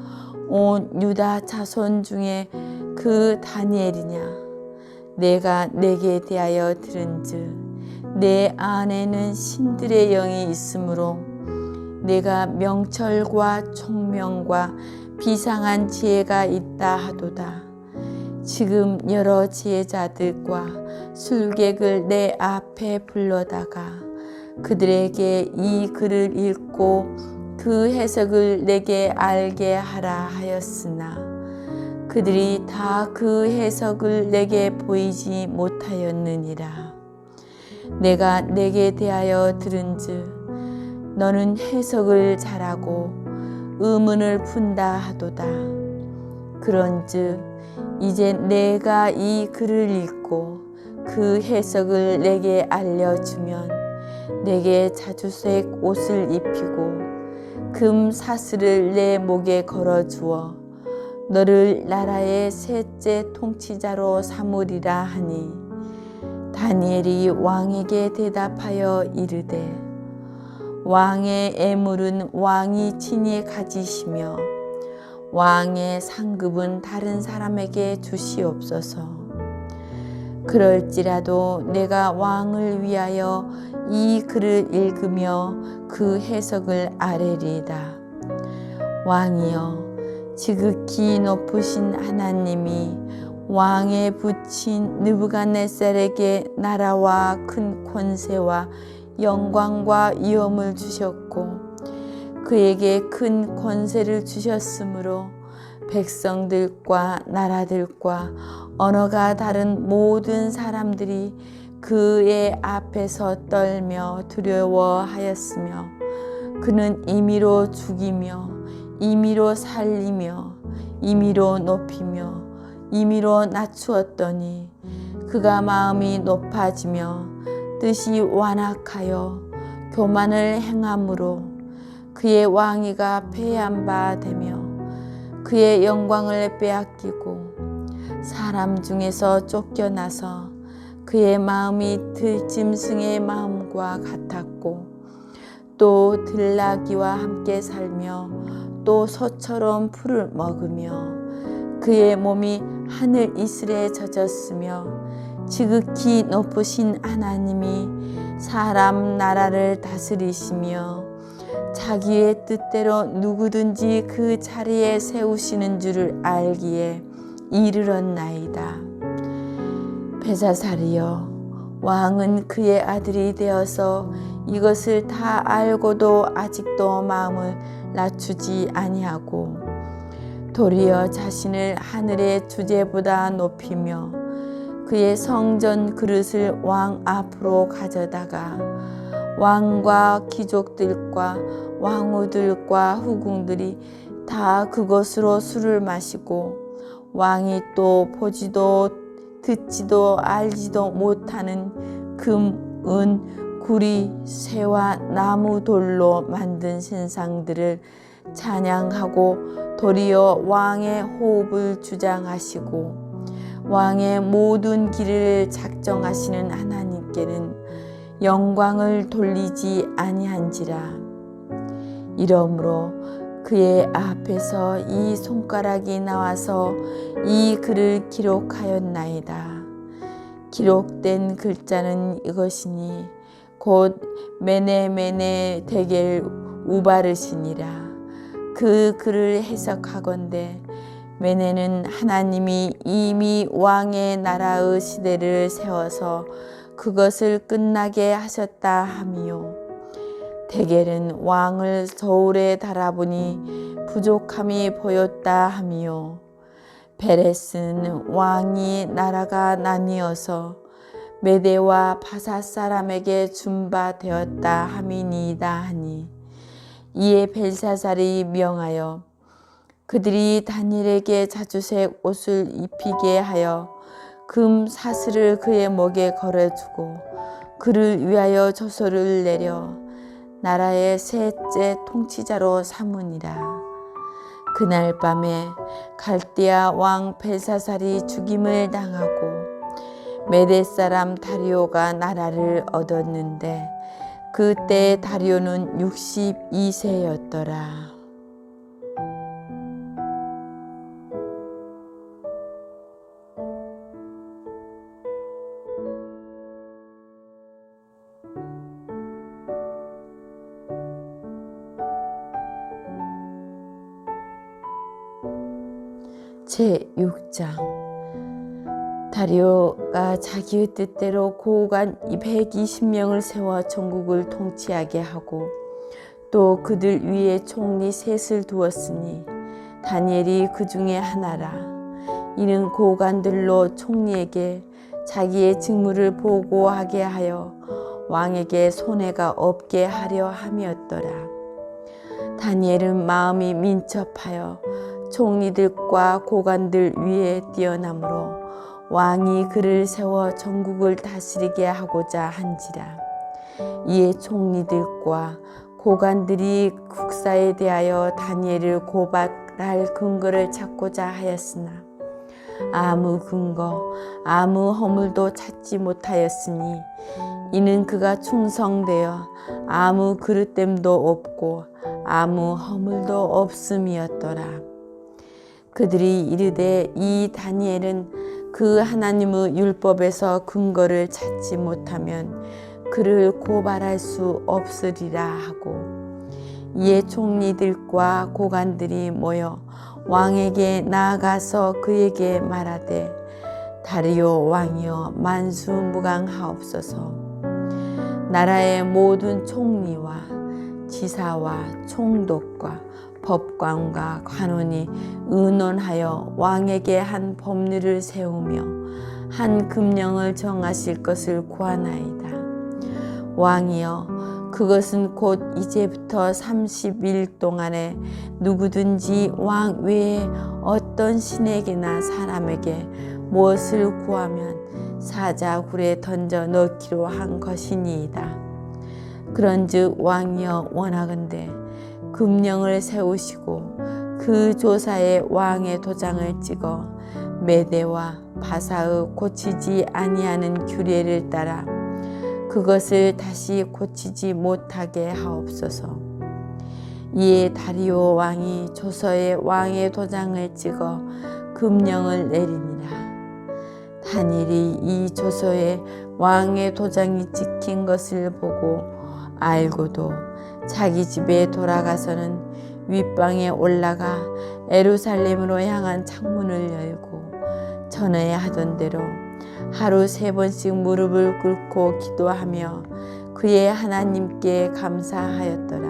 온 유다 자손 중에 그 다니엘이냐. 내가 내게 대하여 들은즉 내 안에는 신들의 영이 있으므로 내가 명철과 총명과 비상한 지혜가 있다 하도다. 지금 여러 지혜자들과 술객을 내 앞에 불러다가 그들에게 이 글을 읽고 그 해석을 내게 알게 하라 하였으나 그들이 다 그 해석을 내게 보이지 못하였느니라. 내가 내게 대하여 들은즉 너는 해석을 잘하고 의문을 푼다 하도다. 그런즉 이제 내가 이 글을 읽고 그 해석을 내게 알려주면 내게 자주색 옷을 입히고 금 사슬을 내 목에 걸어주어 너를 나라의 셋째 통치자로 삼으리라 하니 다니엘이 왕에게 대답하여 이르되 왕의 애물은 왕이 친히 가지시며 왕의 상급은 다른 사람에게 주시옵소서. 그럴지라도 내가 왕을 위하여 이 글을 읽으며 그 해석을 아뢰리이다. 왕이여, 지극히 높으신 하나님이 왕에 붙인 느부갓네살에게 나라와 큰 권세와 영광과 위엄을 주셨고 그에게 큰 권세를 주셨으므로 백성들과 나라들과 언어가 다른 모든 사람들이 그의 앞에서 떨며 두려워하였으며 그는 임의로 죽이며 임의로 살리며 임의로 높이며 임의로 낮추었더니 그가 마음이 높아지며 뜻이 완악하여 교만을 행함으로 그의 왕위가 패한 바 되며 그의 영광을 빼앗기고 사람 중에서 쫓겨나서 그의 마음이 들짐승의 마음과 같았고 또 들나귀와 함께 살며 또 소처럼 풀을 먹으며 그의 몸이 하늘 이슬에 젖었으며 지극히 높으신 하나님이 사람 나라를 다스리시며 자기의 뜻대로 누구든지 그 자리에 세우시는 줄을 알기에 이르렀나이다. 벨사살이여, 왕은 그의 아들이 되어서 이것을 다 알고도 아직도 마음을 낮추지 아니하고 도리어 자신을 하늘의 주제보다 높이며 그의 성전 그릇을 왕 앞으로 가져다가 왕과 귀족들과 왕후들과 후궁들이 다 그것으로 술을 마시고 왕이 또 보지도 듣지도 알지도 못하는 금, 은, 구리, 새와 나무 돌로 만든 신상들을 찬양하고 도리어 왕의 호흡을 주장하시고 왕의 모든 길을 작정하시는 하나님께는 영광을 돌리지 아니한지라. 이러므로 그의 앞에서 이 손가락이 나와서 이 글을 기록하였나이다. 기록된 글자는 이것이니 곧 메네메네 데겔 우바르시니라. 그 글을 해석하건대 메네는 하나님이 이미 왕의 나라의 시대를 세워서 그것을 끝나게 하셨다 함이요. 데겔은 왕을 서울에 달아보니 부족함이 보였다 함이요. 베레스는 왕이 나라가 나뉘어서 메대와 바사 사람에게 준바되었다 함이니이다 하니 이에 벨사살이 명하여 그들이 다니엘에게 자주색 옷을 입히게 하여 금 사슬을 그의 목에 걸어주고 그를 위하여 조서를 내려 나라의 셋째 통치자로 삼으니라. 그날 밤에 갈대아 왕 벨사살이 죽임을 당하고 메대 사람 다리오가 나라를 얻었는데 그때 다리오는 62세였더라. 제6장. 다리오가 자기의 뜻대로 고관 120명을 세워 전국을 통치하게 하고 또 그들 위에 총리 셋을 두었으니 다니엘이 그 중에 하나라. 이는 고관들로 총리에게 자기의 직무를 보고하게 하여 왕에게 손해가 없게 하려 함이었더라. 다니엘은 마음이 민첩하여 총리들과 고관들 위에 뛰어나므로 왕이 그를 세워 전국을 다스리게 하고자 한지라. 이에 총리들과 고관들이 국사에 대하여 다니엘을 고발할 근거를 찾고자 하였으나 아무 근거, 아무 허물도 찾지 못하였으니 이는 그가 충성되어 아무 그릇됨도 없고 아무 허물도 없음이었더라. 그들이 이르되 이 다니엘은 그 하나님의 율법에서 근거를 찾지 못하면 그를 고발할 수 없으리라 하고, 이에 총리들과 고관들이 모여 왕에게 나아가서 그에게 말하되 다리오 왕이여 만수무강하옵소서. 나라의 모든 총리와 지사와 총독과 법관과 관원이 의논하여 왕에게 한 법률을 세우며 한 금령을 정하실 것을 구하나이다. 왕이여 그것은 곧 이제부터 30일 동안에 누구든지 왕 외에 어떤 신에게나 사람에게 무엇을 구하면 사자굴에 던져 넣기로 한 것이니이다. 그런즉 왕이여 원하건대 금령을 세우시고 그 조사에 왕의 도장을 찍어 메대와 바사의 고치지 아니하는 규례를 따라 그것을 다시 고치지 못하게 하옵소서. 이에 다리오 왕이 조서에 왕의 도장을 찍어 금령을 내리니라. 다니엘이 이 조서에 왕의 도장이 찍힌 것을 보고 알고도 자기 집에 돌아가서는 윗방에 올라가 예루살렘으로 향한 창문을 열고 전에 하던 대로 하루 3번씩 무릎을 꿇고 기도하며 그의 하나님께 감사하였더라.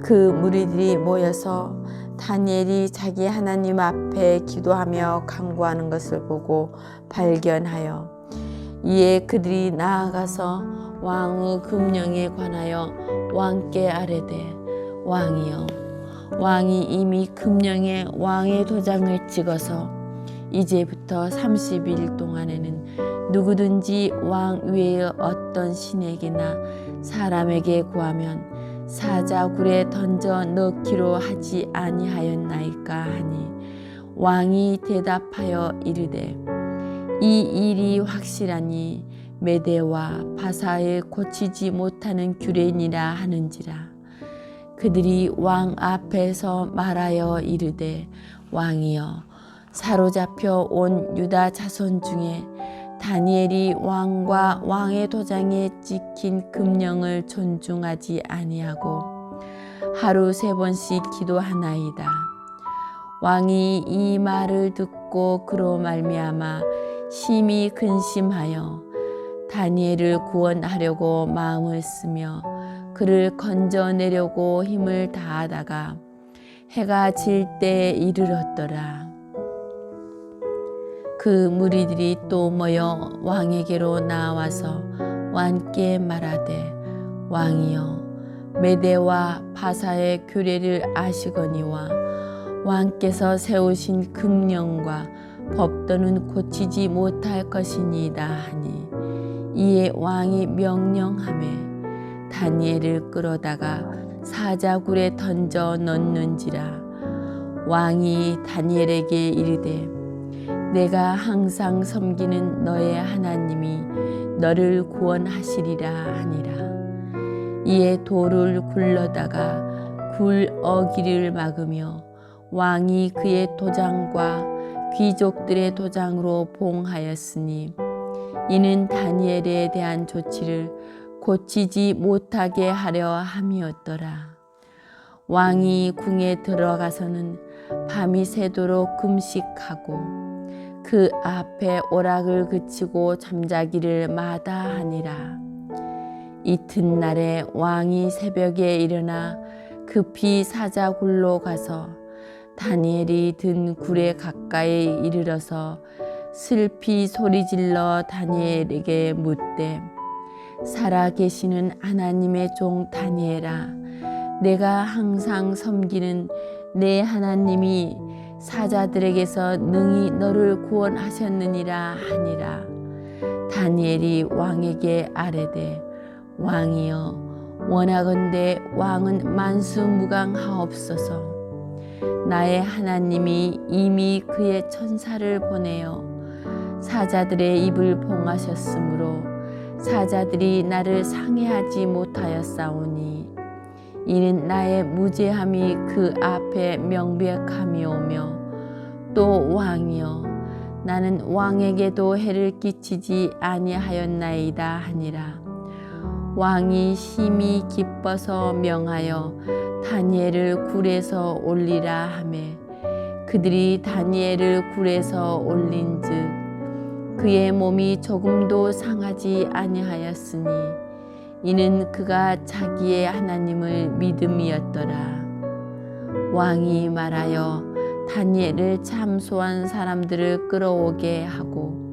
그 무리들이 모여서 다니엘이 자기 하나님 앞에 기도하며 간구하는 것을 보고 발견하여 이에 그들이 나아가서 왕의 금령에 관하여 왕께 아뢰되 왕이여 왕이 이미 금령에 왕의 도장을 찍어서 이제부터 30일 동안에는 누구든지 왕 외의 어떤 신에게나 사람에게 구하면 사자굴에 던져 넣기로 하지 아니하였나이까 하니 왕이 대답하여 이르되 이 일이 확실하니 메대와 바사에 고치지 못하는 규례니라 하는지라. 그들이 왕 앞에서 말하여 이르되 왕이여 사로잡혀 온 유다 자손 중에 다니엘이 왕과 왕의 도장에 찍힌 금령을 존중하지 아니하고 하루 3번씩 기도하나이다. 왕이 이 말을 듣고 그로 말미암아 심히 근심하여 다니엘을 구원하려고 마음을 쓰며 그를 건져내려고 힘을 다하다가 해가 질 때에 이르렀더라. 그 무리들이 또 모여 왕에게로 나와서 왕께 말하되 왕이여 메대와 바사의 규례를 아시거니와 왕께서 세우신 금령과 법도는 고치지 못할 것이니이다 하니 이에 왕이 명령하매 다니엘을 끌어다가 사자굴에 던져 넣는지라. 왕이 다니엘에게 이르되 내가 항상 섬기는 너의 하나님이 너를 구원하시리라 하니라. 이에 돌을 굴러다가 굴 어기를 막으며 왕이 그의 도장과 귀족들의 도장으로 봉하였으니 이는 다니엘에 대한 조치를 고치지 못하게 하려 함이었더라. 왕이 궁에 들어가서는 밤이 새도록 금식하고 그 앞에 오락을 그치고 잠자기를 마다하니라. 이튿날에 왕이 새벽에 일어나 급히 사자굴로 가서 다니엘이 든 굴에 가까이 이르러서 슬피 소리질러 다니엘에게 묻되 살아계시는 하나님의 종 다니엘아, 내가 항상 섬기는 내 하나님이 사자들에게서 능히 너를 구원하셨느니라 하니라. 다니엘이 왕에게 아뢰되 왕이여 원하건대 왕은 만수무강하옵소서. 나의 하나님이 이미 그의 천사를 보내어 사자들의 입을 봉하셨으므로 사자들이 나를 상해하지 못하였사오니 이는 나의 무죄함이 그 앞에 명백함이오며 또 왕이여 나는 왕에게도 해를 끼치지 아니하였나이다 하니라. 왕이 심히 기뻐서 명하여 다니엘을 굴에서 올리라 하매 그들이 다니엘을 굴에서 올린즉 그의 몸이 조금도 상하지 아니하였으니 이는 그가 자기의 하나님을 믿음이었더라. 왕이 말하여 다니엘을 참소한 사람들을 끌어오게 하고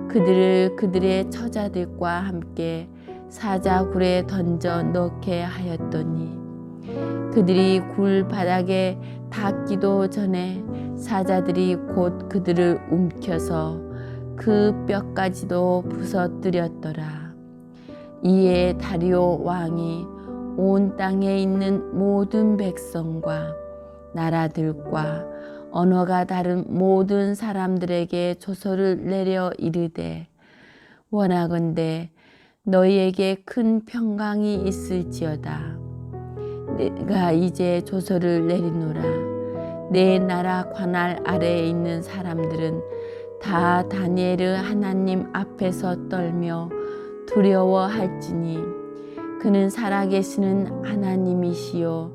그들을 그들의 처자들과 함께 사자굴에 던져 넣게 하였더니 그들이 굴 바닥에 닿기도 전에 사자들이 곧 그들을 움켜서 그 뼈까지도 부서뜨렸더라. 이에 다리오 왕이 온 땅에 있는 모든 백성과 나라들과 언어가 다른 모든 사람들에게 조서를 내려 이르되 원하건대 너희에게 큰 평강이 있을지어다. 내가 이제 조서를 내리노라. 내 나라 관할 아래에 있는 사람들은 다 다니엘의 하나님 앞에서 떨며 두려워할지니 그는 살아계시는 하나님이시요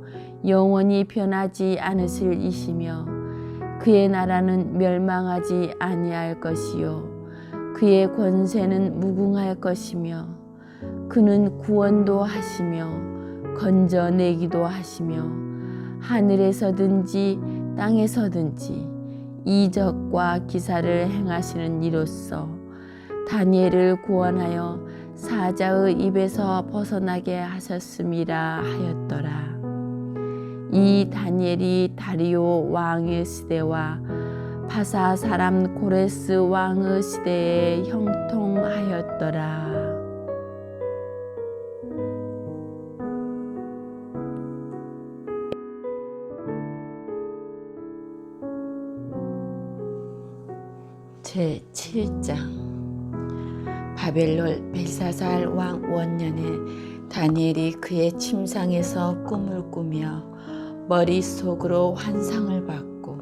영원히 변하지 않으실 이시며 그의 나라는 멸망하지 아니할 것이요 그의 권세는 무궁할 것이며 그는 구원도 하시며 건져내기도 하시며 하늘에서든지 땅에서든지 이적과 기사를 행하시는 이로써 다니엘을 구원하여 사자의 입에서 벗어나게 하셨음이라 하였더라. 이 다니엘이 다리오 왕의 시대와 바사 사람 고레스 왕의 시대에 형통하였더라. 제7장 바벨론 벨사살 왕 원년에 다니엘이 그의 침상에서 꿈을 꾸며 머릿속으로 환상을 받고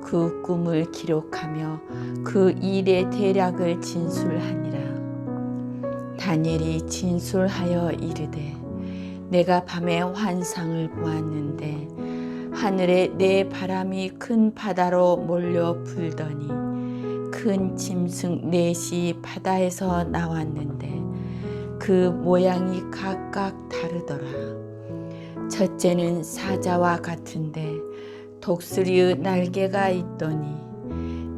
그 꿈을 기록하며 그 일의 대략을 진술하니라. 다니엘이 진술하여 이르되 내가 밤에 환상을 보았는데 하늘에 내 바람이 큰 바다로 몰려 불더니 큰 짐승 넷이 바다에서 나왔는데 그 모양이 각각 다르더라. 첫째는 사자와 같은데 독수리의 날개가 있더니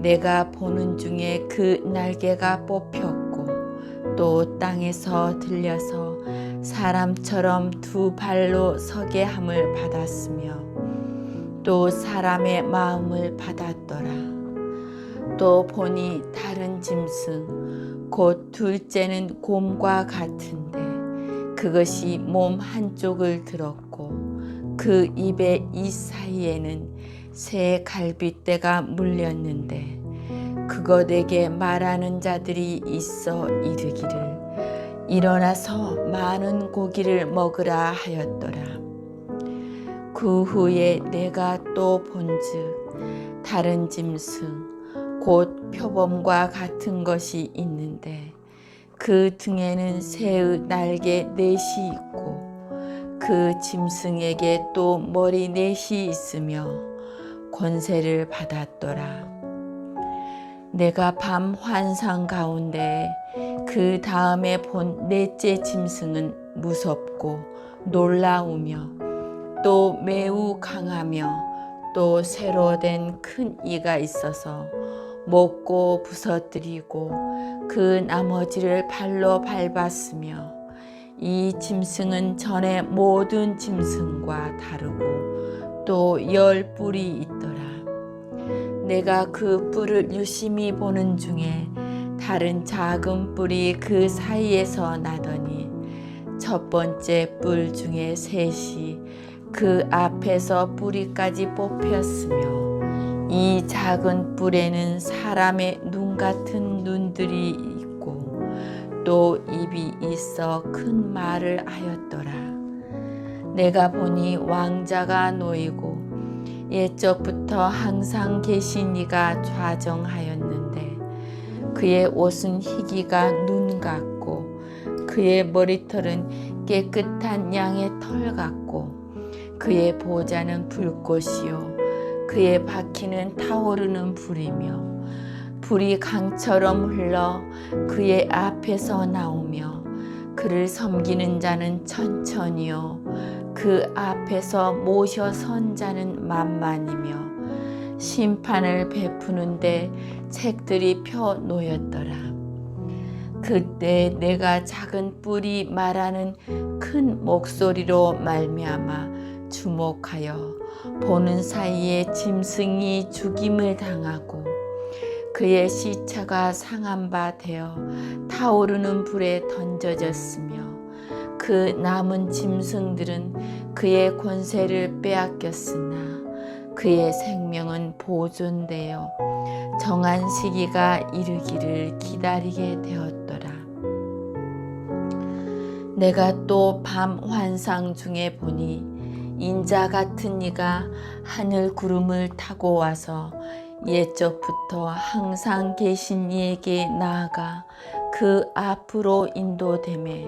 내가 보는 중에 그 날개가 뽑혔고 또 땅에서 들려서 사람처럼 두 발로 서게 함을 받았으며 또 사람의 마음을 받았더라. 또 보니 다른 짐승 곧 둘째는 곰과 같은데 그것이 몸 한쪽을 들었고 그 입의 이 사이에는 새 갈빗대가 물렸는데 그것에게 말하는 자들이 있어 이르기를 일어나서 많은 고기를 먹으라 하였더라. 그 후에 내가 또 본즉 다른 짐승 곧 표범과 같은 것이 있는데 그 등에는 새의 날개 넷이 있고 그 짐승에게 또 머리 넷이 있으며 권세를 받았더라. 내가 밤 환상 가운데 그 다음에 본 넷째 짐승은 무섭고 놀라우며 또 매우 강하며 또 새로 된 큰 이가 있어서 먹고 부서뜨리고 그 나머지를 발로 밟았으며 이 짐승은 전에 모든 짐승과 다르고 또 10뿔이 있더라. 내가 그 뿔을 유심히 보는 중에 다른 작은 뿔이 그 사이에서 나더니 첫 번째 뿔 중에 셋이 그 앞에서 뿌리까지 뽑혔으며 이 작은 뿔에는 사람의 눈 같은 눈들이 있고 또 입이 있어 큰 말을 하였더라. 내가 보니 왕자가 놓이고 옛적부터 항상 계신 이가 좌정하였는데 그의 옷은 희기가 눈 같고 그의 머리털은 깨끗한 양의 털 같고 그의 보좌는 불꽃이요 그의 바퀴는 타오르는 불이며 불이 강처럼 흘러 그의 앞에서 나오며 그를 섬기는 자는 천천히요 그 앞에서 모셔 선 자는 만만이며 심판을 베푸는데 책들이 펴 놓였더라. 그때 내가 작은 뿔이 말하는 큰 목소리로 말미암아 주목하여 보는 사이에 짐승이 죽임을 당하고 그의 시체가 상한 바 되어 타오르는 불에 던져졌으며 그 남은 짐승들은 그의 권세를 빼앗겼으나 그의 생명은 보존되어 정한 시기가 이르기를 기다리게 되었더라. 내가 또 밤 환상 중에 보니 인자 같은 이가 하늘 구름을 타고 와서 옛적부터 항상 계신 이에게 나아가 그 앞으로 인도되매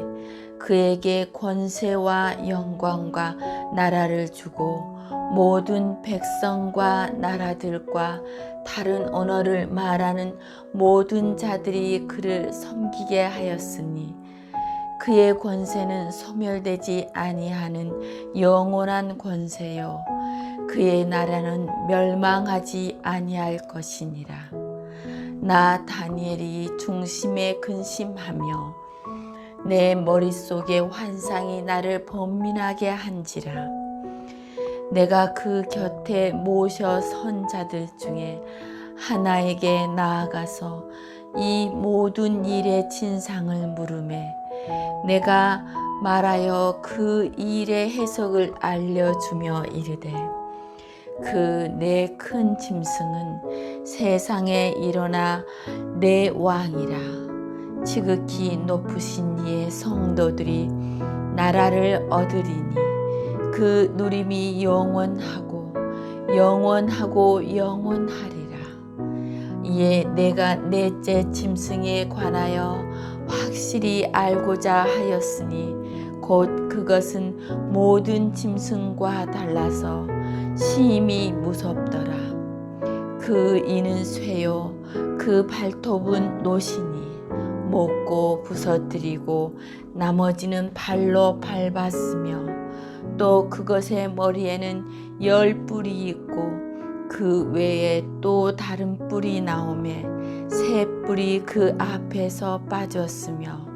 그에게 권세와 영광과 나라를 주고 모든 백성과 나라들과 다른 언어를 말하는 모든 자들이 그를 섬기게 하였으니 그의 권세는 소멸되지 아니하는 영원한 권세요 그의 나라는 멸망하지 아니할 것이니라. 나 다니엘이 중심에 근심하며 내 머릿속에 환상이 나를 번민하게 한지라. 내가 그 곁에 모셔 선 자들 중에 하나에게 나아가서 이 모든 일의 진상을 물으매 내가 말하여 그 일의 해석을 알려주며 이르되 그 내 큰 짐승은 세상에 일어나 내 왕이라 지극히 높으신 이의 성도들이 나라를 얻으리니 그 누림이 영원하고 영원하리라. 이에 내가 넷째 짐승에 관하여 확실히 알고자 하였으니 곧 그것은 모든 짐승과 달라서 심히 무섭더라. 그 이는 쇠요 그 발톱은 노시니 먹고 부서뜨리고 나머지는 발로 밟았으며 또 그것의 머리에는 10뿔이 있고 그 외에 또 다른 뿔이 나오매 3뿔이 그 앞에서 빠졌으며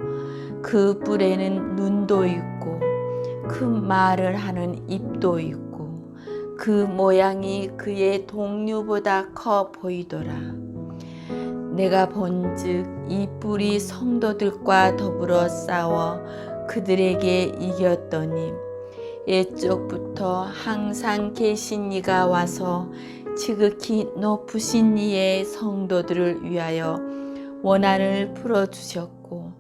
그 뿔에는 눈도 있고 큰 말을 하는 입도 있고 그 모양이 그의 동류보다 커 보이더라. 내가 본즉 이 뿔이 성도들과 더불어 싸워 그들에게 이겼더니 옛적부터 항상 계신 이가 와서 지극히 높으신 이의 성도들을 위하여 원한을 풀어주셨고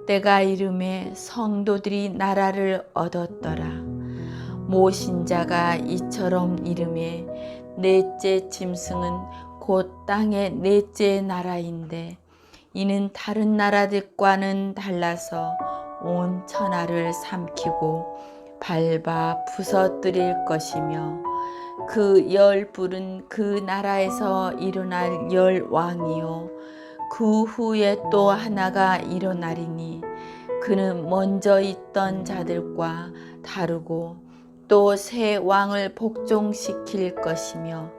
때가 이름에 성도들이 나라를 얻었더라. 모신자가 이처럼 이름에 넷째 짐승은 곧 땅의 넷째 나라인데 이는 다른 나라들과는 달라서 온 천하를 삼키고 밟아 부서뜨릴 것이며 그 10뿔은 그 나라에서 일어날 10왕이요 그 후에 또 하나가 일어나리니 그는 먼저 있던 자들과 다르고 또 새 왕을 복종시킬 것이며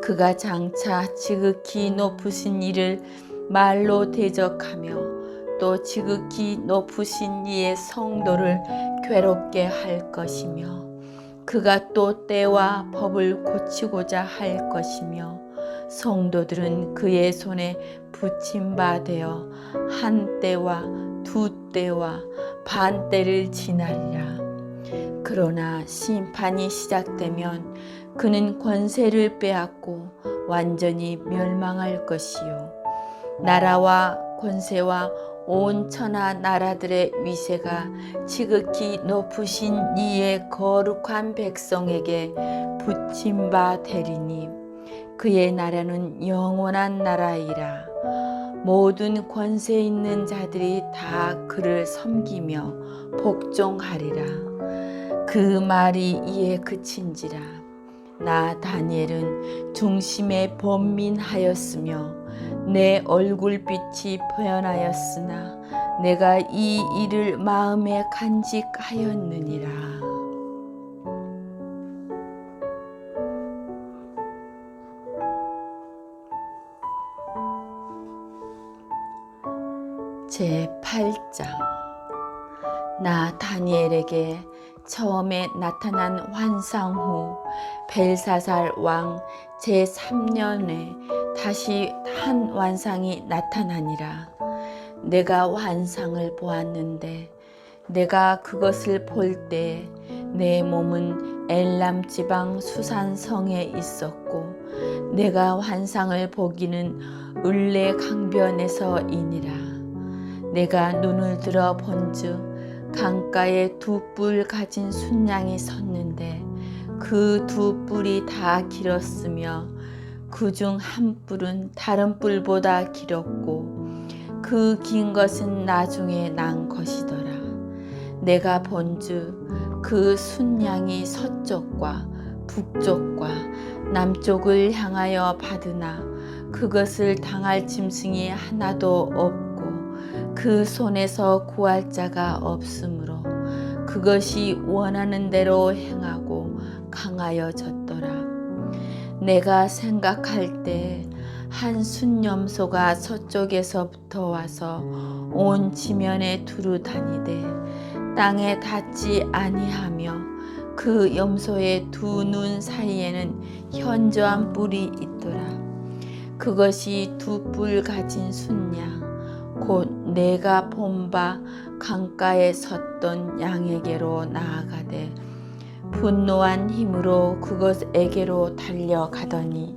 그가 장차 지극히 높으신 이를 말로 대적하며 또 지극히 높으신 이의 성도를 괴롭게 할 것이며 그가 또 때와 법을 고치고자 할 것이며 성도들은 그의 손에 붙임 바 되어 한 때와 두 때와 반 때를 지나리라. 그러나 심판이 시작되면 그는 권세를 빼앗고 완전히 멸망할 것이요 나라와 권세와 온 천하 나라들의 위세가 지극히 높으신 이의 거룩한 백성에게 붙임 바 되리니 그의 나라는 영원한 나라이라. 모든 권세 있는 자들이 다 그를 섬기며 복종하리라. 그 말이 이에 그친지라. 나 다니엘은 중심에 번민하였으며 내 얼굴빛이 표현하였으나 내가 이 일을 마음에 간직하였느니라. 제8장. 나 다니엘에게 처음에 나타난 환상 후 벨사살 왕 제3년에 다시 한 환상이 나타나니라. 내가 환상을 보았는데 내가 그것을 볼 때 내 몸은 엘람 지방 수산 성에 있었고 내가 환상을 보기는 을레 강변에서이니라. 내가 눈을 들어 본즉 강가에 두 뿔 가진 순양이 섰는데 그 두 뿔이 다 길었으며 그중 한 뿔은 다른 뿔보다 길었고 그 긴 것은 나중에 난 것이더라. 내가 본즉 그 순양이 서쪽과 북쪽과 남쪽을 향하여 받으나 그것을 당할 짐승이 하나도 없고 그 손에서 구할 자가 없으므로 그것이 원하는 대로 행하고 강하여졌더라. 내가 생각할 때 한 순염소가 서쪽에서부터 와서 온 지면에 두루 다니되 땅에 닿지 아니하며 그 염소의 두 눈 사이에는 현저한 뿔이 있더라. 그것이 두 뿔 가진 순양 곧 내가 본 바 강가에 섰던 양에게로 나아가되 분노한 힘으로 그것에게로 달려가더니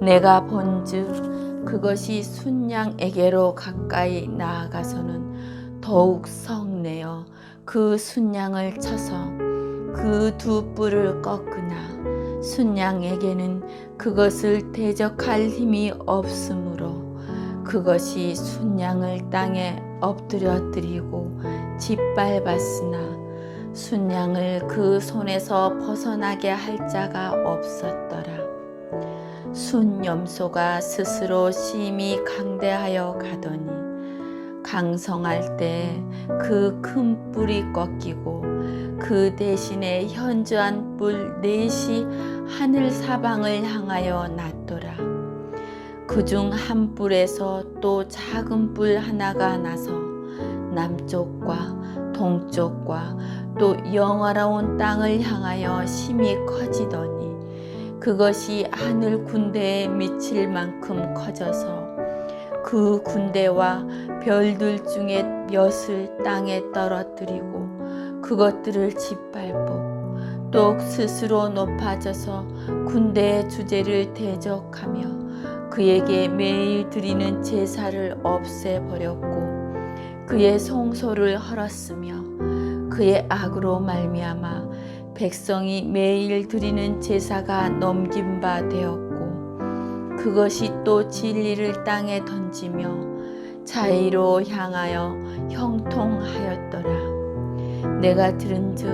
내가 본즉 그것이 순양에게로 가까이 나아가서는 더욱 성내어 그 순양을 쳐서 그 두 뿔을 꺾으나 순양에게는 그것을 대적할 힘이 없으므로 그것이 순양을 땅에 엎드려뜨리고 짓밟았으나 순양을 그 손에서 벗어나게 할 자가 없었더라. 순염소가 스스로 심히 강대하여 가더니 강성할 때 그 큰 뿔이 꺾이고 그 대신에 현저한 뿔 넷이 하늘 사방을 향하여 났더라. 그중 한 뿔에서 또 작은 뿔 하나가 나서 남쪽과 동쪽과 또 영화로운 땅을 향하여 심히 커지더니 그것이 하늘 군대에 미칠 만큼 커져서 그 군대와 별들 중에 몇을 땅에 떨어뜨리고 그것들을 짓밟고 또 스스로 높아져서 군대의 주제를 대적하며 그에게 매일 드리는 제사를 없애버렸고 그의 송소를 헐었으며 그의 악으로 말미암아 백성이 매일 드리는 제사가 넘긴 바 되었고 그것이 또 진리를 땅에 던지며 자의로 향하여 형통하였더라. 내가 들은즉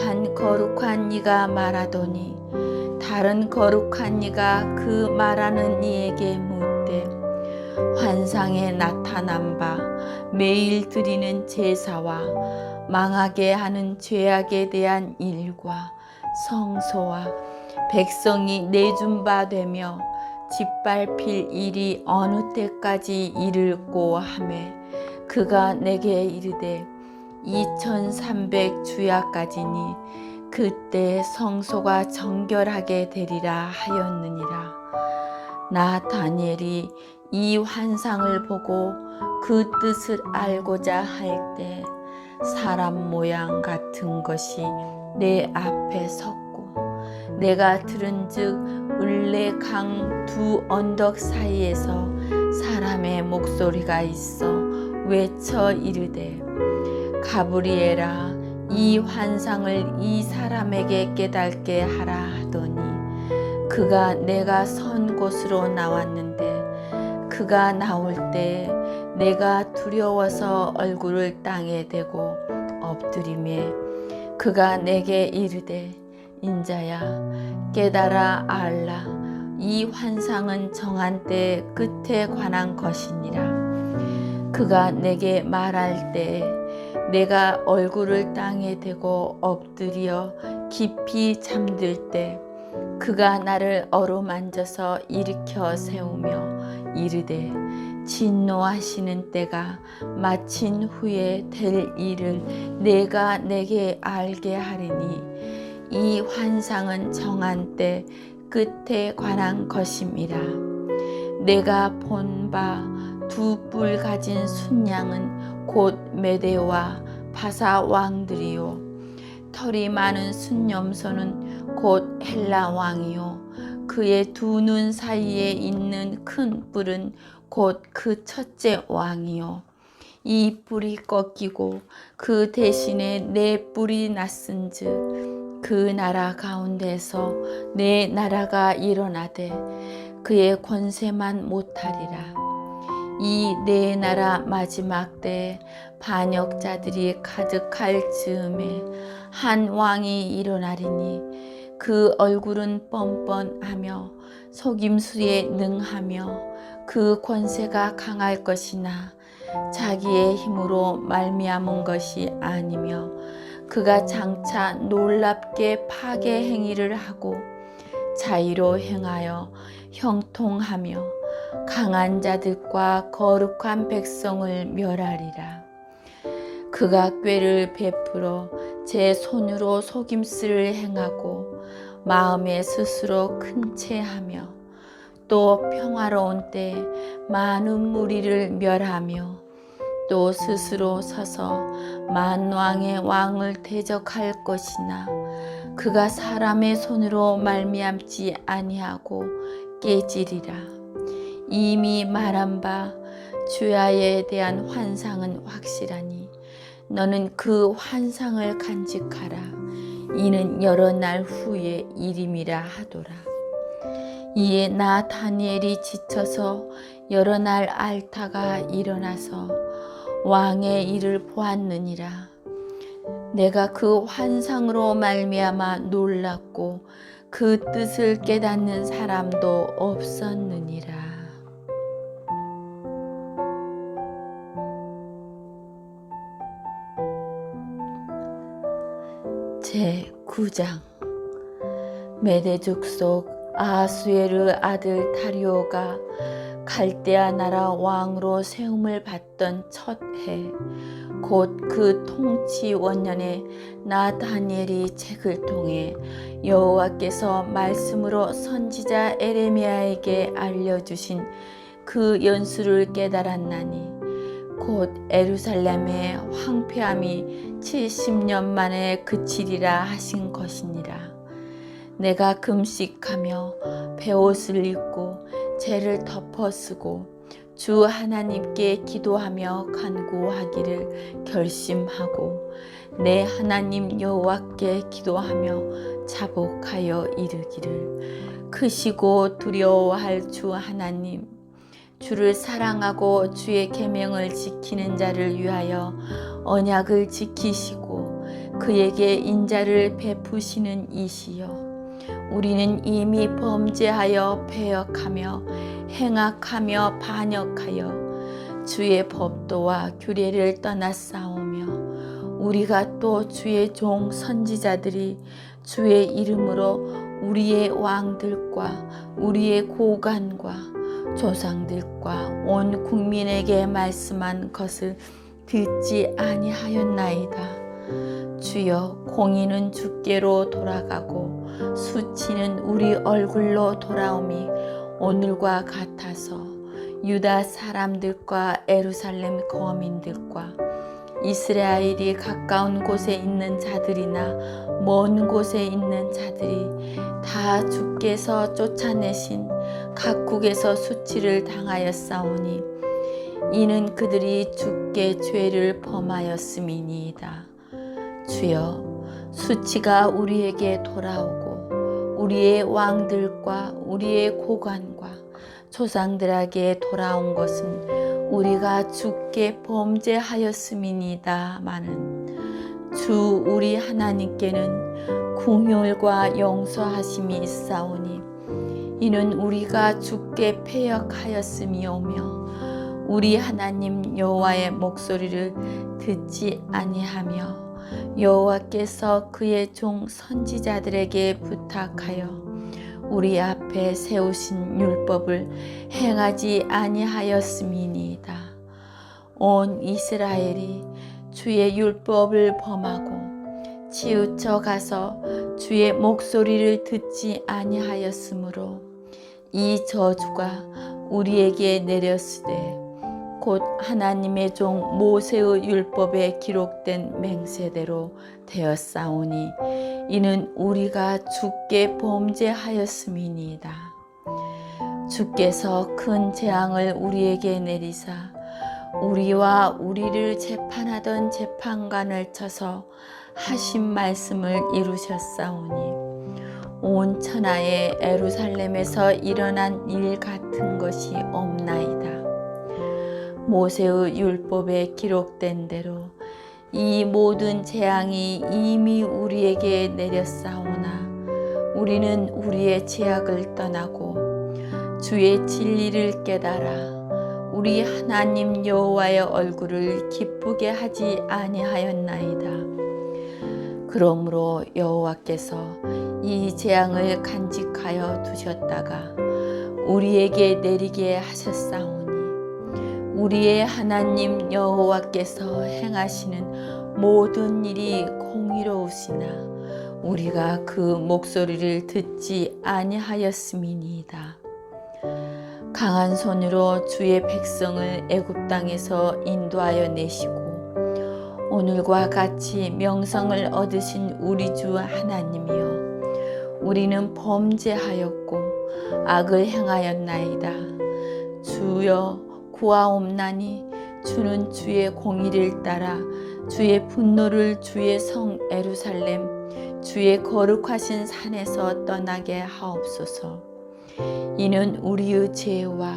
한 거룩한 이가 말하더니 다른 거룩한 이가 그 말하는 이에게 묻되 환상에 나타난 바 매일 드리는 제사와 망하게 하는 죄악에 대한 일과 성소와 백성이 내준 바 되며 짓밟힐 일이 어느 때까지 이를꼬 하매 그가 내게 이르되 2300 주야까지니 그때 성소가 정결하게 되리라 하였느니라. 나 다니엘이 이 환상을 보고 그 뜻을 알고자 할 때 사람 모양 같은 것이 내 앞에 섰고 내가 들은즉 을레 강 두 언덕 사이에서 사람의 목소리가 있어 외쳐 이르되 가브리엘아 이 환상을 이 사람에게 깨닫게 하라 하더니 그가 내가 선 곳으로 나왔는데 그가 나올 때 내가 두려워서 얼굴을 땅에 대고 엎드리매 그가 내게 이르되 인자야 깨달아 알라 이 환상은 정한 때 끝에 관한 것이니라. 그가 내게 말할 때 내가 얼굴을 땅에 대고 엎드려 깊이 잠들 때 그가 나를 어루만져서 일으켜 세우며 이르되 진노하시는 때가 마친 후에 될 일을 내가 내게 알게 하리니 이 환상은 정한 때 끝에 관한 것임이라. 내가 본 바 두 뿔 가진 순양은 곧 메대와 바사 왕들이요 털이 많은 순염소는 곧 헬라 왕이요 그의 두 눈 사이에 있는 큰 뿔은 곧 그 첫째 왕이요 이 뿔이 꺾이고 그 대신에 네 뿔이 났은즉 그 나라 가운데서 내 나라가 일어나되 그의 권세만 못하리라. 이 네 나라 마지막 때에 반역자들이 가득할 즈음에 한 왕이 일어나리니 그 얼굴은 뻔뻔하며 속임수에 능하며 그 권세가 강할 것이나 자기의 힘으로 말미암은 것이 아니며 그가 장차 놀랍게 파괴 행위를 하고 자의로 행하여 형통하며 강한 자들과 거룩한 백성을 멸하리라. 그가 꾀를 베풀어 제 손으로 속임수를 행하고 마음에 스스로 큰 채하며 또 평화로운 때 많은 무리를 멸하며 또 스스로 서서 만왕의 왕을 대적할 것이나 그가 사람의 손으로 말미암지 아니하고 깨지리라. 이미 말한 바 주야에 대한 환상은 확실하니 너는 그 환상을 간직하라. 이는 여러 날 후의 일임이라 하더라. 이에 나 다니엘이 지쳐서 여러 날 앓다가 일어나서 왕의 일을 보았느니라. 내가 그 환상으로 말미암아 놀랐고 그 뜻을 깨닫는 사람도 없었느니라. 제9장 메대 족속 아하수에르 아들 다리오가 갈대아 나라 왕으로 세움을 받던 첫 해 곧 그 통치 원년에 나 다니엘이 책을 통해 여호와께서 말씀으로 선지자 에레미야에게 알려주신 그 연수를 깨달았나니 곧 예루살렘의 황폐함이 70년 만에 그치리라 하신 것이니라. 내가 금식하며 베옷을 입고 죄를 덮어쓰고 주 하나님께 기도하며 간구하기를 결심하고 내 하나님 여호와께 기도하며 자복하여 이르기를 크시고 두려워할 주 하나님 주를 사랑하고 주의 계명을 지키는 자를 위하여 언약을 지키시고 그에게 인자를 베푸시는 이시여 우리는 이미 범죄하여 배역하며 행악하며 반역하여 주의 법도와 규례를 떠났사오며 우리가 또 주의 종 선지자들이 주의 이름으로 우리의 왕들과 우리의 고관과 조상들과 온 국민에게 말씀한 것을 듣지 아니하였나이다. 주여 공의는 주께로 돌아가고 수치는 우리 얼굴로 돌아옴이 오늘과 같아서 유다 사람들과 예루살렘 거민들과 이스라엘이 가까운 곳에 있는 자들이나 먼 곳에 있는 자들이 다 주께서 쫓아내신 각국에서 수치를 당하였사오니 이는 그들이 주께 죄를 범하였음이니이다. 주여, 수치가 우리에게 돌아오고 우리의 왕들과 우리의 고관과 조상들에게 돌아온 것은 우리가 주께 범죄하였음이니다마는 주 우리 하나님께는 긍휼과 용서하심이 있사오니 이는 우리가 주께 패역하였음이오며 우리 하나님 여호와의 목소리를 듣지 아니하며 여호와께서 그의 종 선지자들에게 부탁하여 우리 앞에 세우신 율법을 행하지 아니하였음이니이다. 온 이스라엘이 주의 율법을 범하고 치우쳐 가서 주의 목소리를 듣지 아니하였으므로 이 저주가 우리에게 내렸으되 곧 하나님의 종 모세의 율법에 기록된 맹세대로 되었사오니 이는 우리가 주께 범죄하였음이니이다. 주께서 큰 재앙을 우리에게 내리사 우리와 우리를 재판하던 재판관을 쳐서 하신 말씀을 이루셨사오니 온 천하에 예루살렘에서 일어난 일 같은 것이 없나이다. 모세의 율법에 기록된 대로 이 모든 재앙이 이미 우리에게 내렸사오나 우리는 우리의 죄악을 떠나고 주의 진리를 깨달아 우리 하나님 여호와의 얼굴을 기쁘게 하지 아니하였나이다. 그러므로 여호와께서 이 재앙을 간직하여 두셨다가 우리에게 내리게 하셨사오니 우리의 하나님 여호와께서 행하시는 모든 일이 공의로우시나 우리가 그 목소리를 듣지 아니하였음이니이다. 강한 손으로 주의 백성을 애굽 땅에서 인도하여 내시고 오늘과 같이 명성을 얻으신 우리 주 하나님이여 우리는 범죄하였고 악을 행하였나이다. 주여 구하옵나니 주는 주의 공의를 따라 주의 분노를 주의 성 예루살렘 주의 거룩하신 산에서 떠나게 하옵소서. 이는 우리의 죄와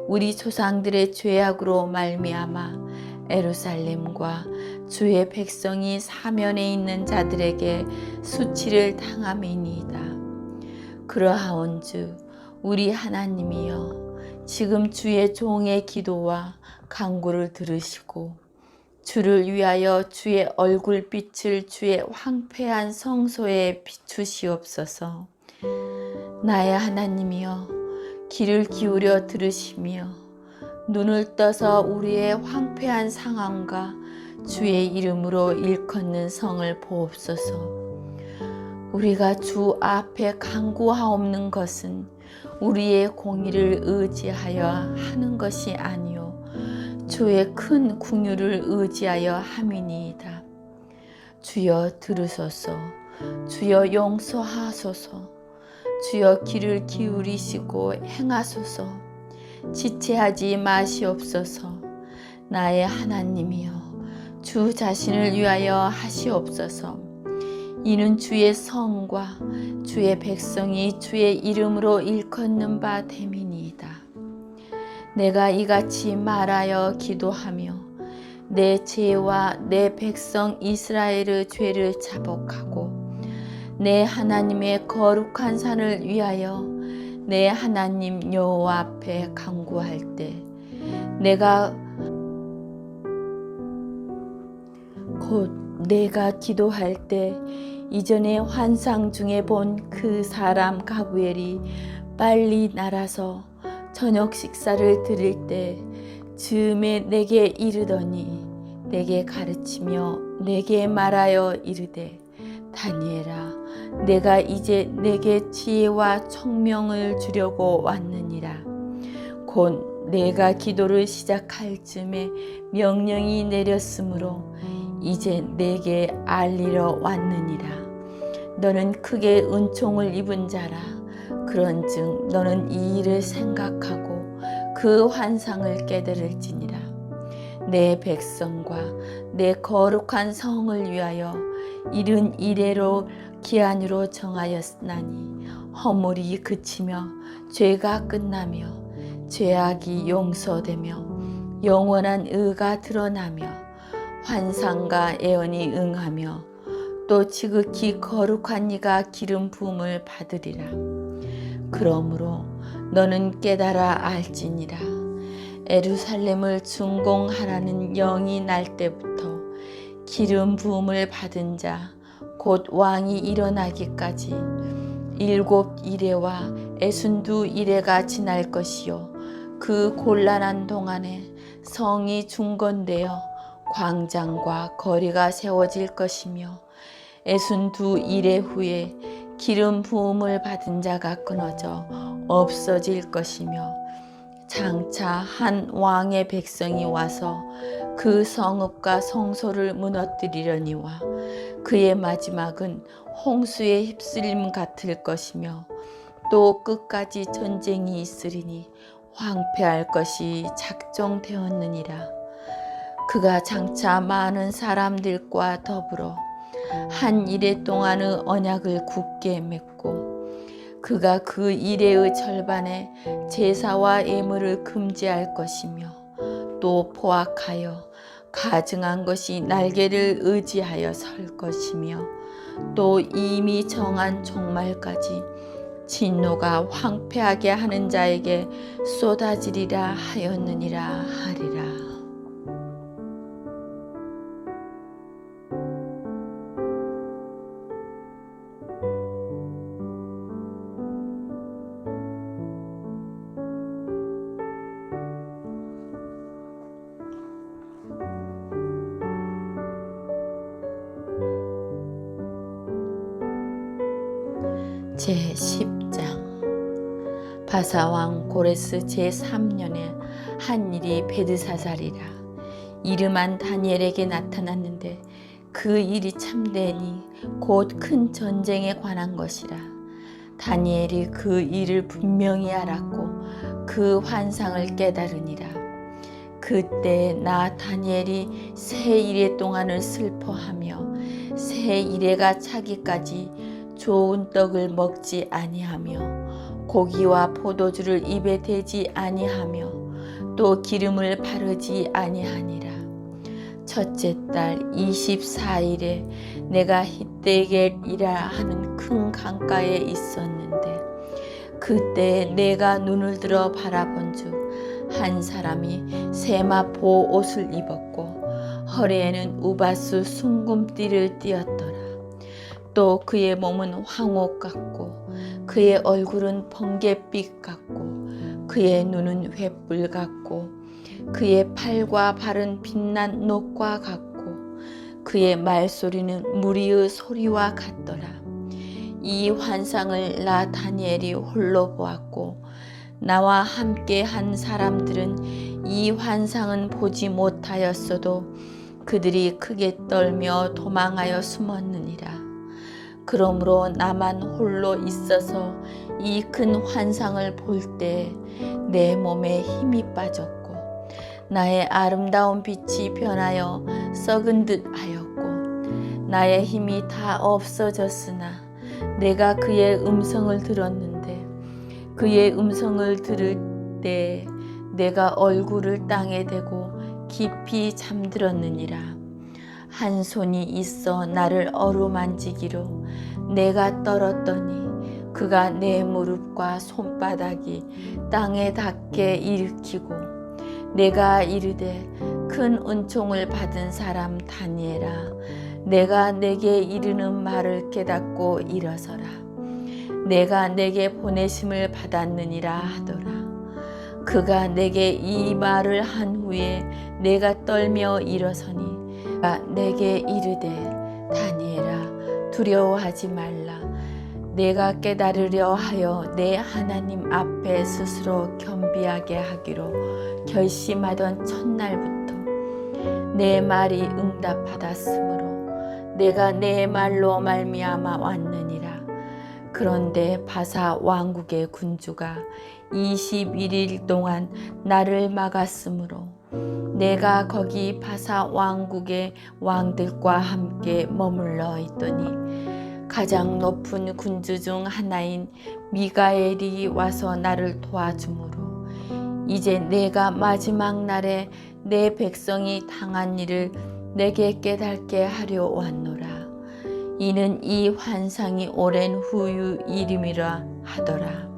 우리 조상들의 죄악으로 말미암아 예루살렘과 주의 백성이 사면에 있는 자들에게 수치를 당함이니이다. 그러하온즉 우리 하나님이여 지금 주의 종의 기도와 간구를 들으시고 주를 위하여 주의 얼굴빛을 주의 황폐한 성소에 비추시옵소서. 나의 하나님이여 귀를 기울여 들으시며 눈을 떠서 우리의 황폐한 상황과 주의 이름으로 일컫는 성을 보옵소서. 우리가 주 앞에 간구하옵는 것은 우리의 공의를 의지하여 하는 것이 아니요 주의 큰 긍휼을 의지하여 함이니이다. 주여 들으소서. 주여 용서하소서. 주여 귀를 기울이시고 행하소서. 지체하지 마시옵소서. 나의 하나님이여 주 자신을 위하여 하시옵소서. 이는 주의 성과 주의 백성이 주의 이름으로 일컫는 바 됨이니이다. 내가 이같이 말하여 기도하며 내 죄와 내 백성 이스라엘의 죄를 자복하고 내 하나님의 거룩한 산을 위하여 내 하나님 여호와 앞에 간구할 때 내가 기도할 때 이전에 환상 중에 본 그 사람 가브엘이 빨리 날아서 저녁 식사를 드릴 때 즈음에 내게 이르더니 내게 가르치며 내게 말하여 이르되 다니엘아 내가 이제 내게 지혜와 청명을 주려고 왔느니라. 곧 내가 기도를 시작할 즈음에 명령이 내렸으므로 이제 내게 알리러 왔느니라. 너는 크게 은총을 입은 자라. 그런즉 너는 이 일을 생각하고 그 환상을 깨달을지니라. 내 백성과 내 거룩한 성을 위하여 이른 이래로 기한으로 정하였나니 허물이 그치며 죄가 끝나며 죄악이 용서되며 영원한 의가 드러나며 환상과 예언이 응하며 또 지극히 거룩한 이가 기름 부음을 받으리라. 그러므로 너는 깨달아 알지니라. 예루살렘을 준공하라는 영이 날 때부터 기름 부음을 받은 자 곧 왕이 일어나기까지 7 이레와 62 이레가 지날 것이요 그 곤란한 동안에 성이 중건되어 광장과 거리가 세워질 것이며 62 이레 후에 기름 부음을 받은 자가 끊어져 없어질 것이며 장차 한 왕의 백성이 와서 그 성읍과 성소를 무너뜨리려니와 그의 마지막은 홍수의 휩쓸림 같을 것이며 또 끝까지 전쟁이 있으리니 황폐할 것이 작정되었느니라. 그가 장차 많은 사람들과 더불어 한 이레 동안의 언약을 굳게 맺고 그가 그 이레의 절반에 제사와 예물을 금지할 것이며 또 포악하여 가증한 것이 날개를 의지하여 설 것이며 또 이미 정한 종말까지 진노가 황폐하게 하는 자에게 쏟아지리라 하였느니라 하리라. 제10장 바사왕 고레스 제3년에 한 일이 베드사살이라. 이름한 다니엘에게 나타났는데 그 일이 참되니 곧 큰 전쟁에 관한 것이라. 다니엘이 그 일을 분명히 알았고 그 환상을 깨달으니라. 그때 나 다니엘이 새 이레 동안을 슬퍼하며 새 이레가 차기까지 좋은 떡을 먹지 아니하며 고기와 포도주를 입에 대지 아니하며 또 기름을 바르지 아니하니라. 첫째 달 24일에 내가 히데겔이라 하는 큰 강가에 있었는데 그때 내가 눈을 들어 바라본즉 한 사람이 세마포 옷을 입었고 허리에는 우바스 순금띠를 띠었더라. 또 그의 몸은 황옥 같고 그의 얼굴은 번갯빛 같고 그의 눈은 횃불 같고 그의 팔과 발은 빛난 녹과 같고 그의 말소리는 무리의 소리와 같더라. 이 환상을 나 다니엘이 홀로 보았고 나와 함께 한 사람들은 이 환상은 보지 못하였어도 그들이 크게 떨며 도망하여 숨었느니라. 그러므로 나만 홀로 있어서 이 큰 환상을 볼 때 내 몸에 힘이 빠졌고 나의 아름다운 빛이 변하여 썩은 듯 하였고 나의 힘이 다 없어졌으나 내가 그의 음성을 들었는데 그의 음성을 들을 때 내가 얼굴을 땅에 대고 깊이 잠들었느니라. 한 손이 있어 나를 어루만지기로 내가 떨었더니 그가 내 무릎과 손바닥이 땅에 닿게 일으키고 내가 이르되 큰 은총을 받은 사람 다니엘아 내가 내게 이르는 말을 깨닫고 일어서라. 내가 내게 보내심을 받았느니라 하더라. 그가 내게 이 말을 한 후에 내가 떨며 일어서니 내게 이르되 다니엘아 두려워하지 말라. 내가 깨달으려 하여 내 하나님 앞에 스스로 겸비하게 하기로 결심하던 첫날부터 내 말이 응답받았으므로 내가 내 말로 말미암아 왔느니라. 그런데 바사 왕국의 군주가 21일 동안 나를 막았으므로 내가 거기 바사 왕국의 왕들과 함께 머물러 있더니 가장 높은 군주 중 하나인 미가엘이 와서 나를 도와주므로 이제 내가 마지막 날에 내 백성이 당한 일을 내게 깨닫게 하려 왔노라. 이는 이 환상이 오랜 후유 일임이라 하더라.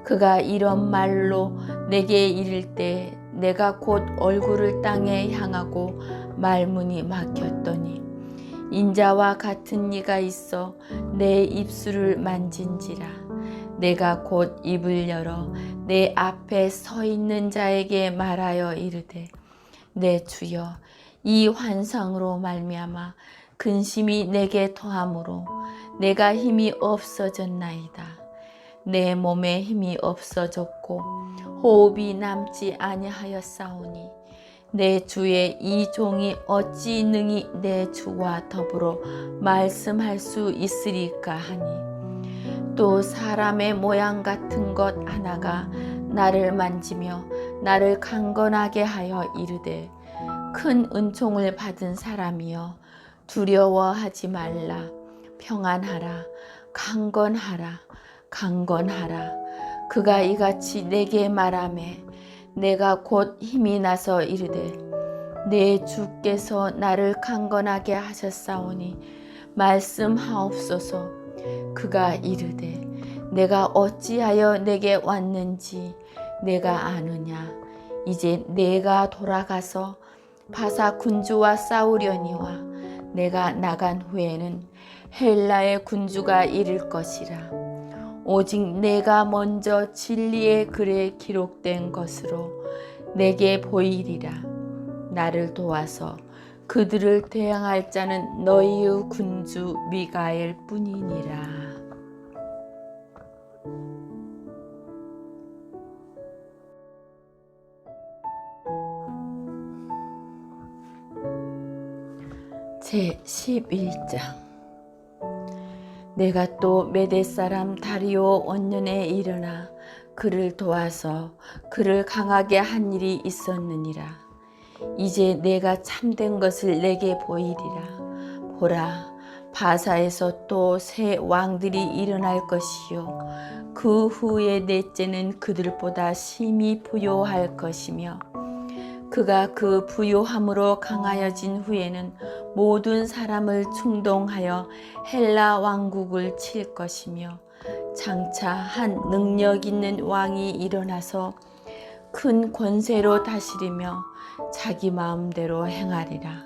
그가 이런 말로 내게 이를 때 내가 곧 얼굴을 땅에 향하고 말문이 막혔더니 인자와 같은 이가 있어 내 입술을 만진지라. 내가 곧 입을 열어 내 앞에 서 있는 자에게 말하여 이르되 내 주여 이 환상으로 말미암아 근심이 내게 더함으로 내가 힘이 없어졌나이다. 내 몸에 힘이 없어졌고 호흡이 남지 아니하였사오니 내 주의 이 종이 어찌 능히 내 주와 더불어 말씀할 수 있으리까 하니 또 사람의 모양 같은 것 하나가 나를 만지며 나를 강건하게 하여 이르되 큰 은총을 받은 사람이여 두려워하지 말라. 평안하라. 강건하라. 강건하라. 그가 이같이 내게 말하매 내가 곧 힘이 나서 이르되 내 주께서 나를 강건하게 하셨사오니 말씀하옵소서. 그가 이르되 내가 어찌하여 내게 왔는지 내가 아느냐. 이제 내가 돌아가서 바사 군주와 싸우려니와 내가 나간 후에는 헬라의 군주가 이를 것이라. 오직 내가 먼저 진리의 글에 기록된 것으로 내게 보이리라. 나를 도와서 그들을 대항할 자는 너희의 군주 미가엘 뿐이니라. 제11장. 내가 또 메대 사람 다리오 원년에 일어나 그를 도와서 그를 강하게 한 일이 있었느니라. 이제 내가 참된 것을 내게 보이리라. 보라, 바사에서 또 새 왕들이 일어날 것이요 그 후에 넷째는 그들보다 심히 부요할 것이며 그가 그 부요함으로 강하여진 후에는 모든 사람을 충동하여 헬라 왕국을 칠 것이며 장차 한 능력 있는 왕이 일어나서 큰 권세로 다스리며 자기 마음대로 행하리라.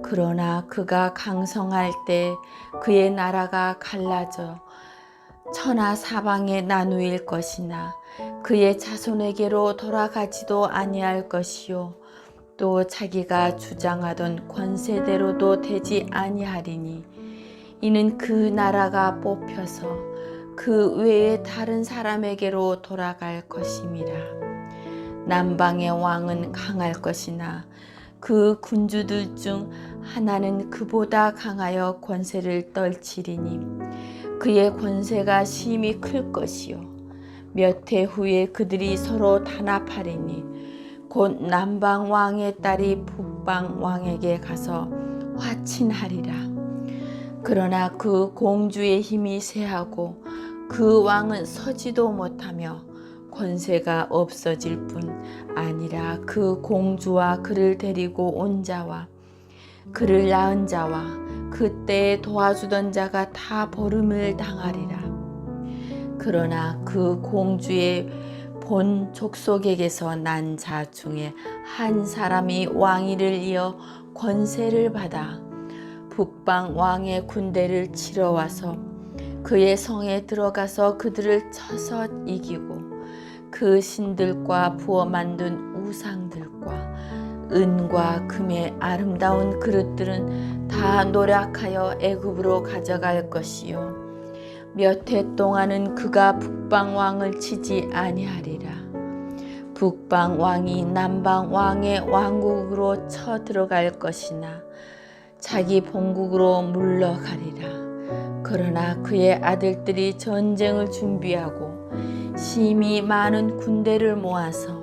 그러나 그가 강성할 때 그의 나라가 갈라져 천하 사방에 나누일 것이나 그의 자손에게로 돌아가지도 아니할 것이요 또 자기가 주장하던 권세대로도 되지 아니하리니 이는 그 나라가 뽑혀서 그 외에 다른 사람에게로 돌아갈 것임이라. 남방의 왕은 강할 것이나 그 군주들 중 하나는 그보다 강하여 권세를 떨치리니 그의 권세가 심히 클 것이요 몇 해 후에 그들이 서로 단합하리니 곧 남방 왕의 딸이 북방 왕에게 가서 화친하리라. 그러나 그 공주의 힘이 쇠하고 그 왕은 서지도 못하며 권세가 없어질 뿐 아니라 그 공주와 그를 데리고 온 자와 그를 낳은 자와 그때에 도와주던 자가 다 버림을 당하리라. 그러나 그 공주의 본 족속에게서 난 자 중에 한 사람이 왕위를 이어 권세를 받아 북방 왕의 군대를 치러 와서 그의 성에 들어가서 그들을 쳐서 이기고 그 신들과 부어 만든 우상들과 은과 금의 아름다운 그릇들은 다 노력하여 애굽으로 가져갈 것이요 몇 해 동안은 그가 북방 왕을 치지 아니하리라. 북방 왕이 남방 왕의 왕국으로 쳐들어갈 것이나 자기 본국으로 물러가리라. 그러나 그의 아들들이 전쟁을 준비하고 심히 많은 군대를 모아서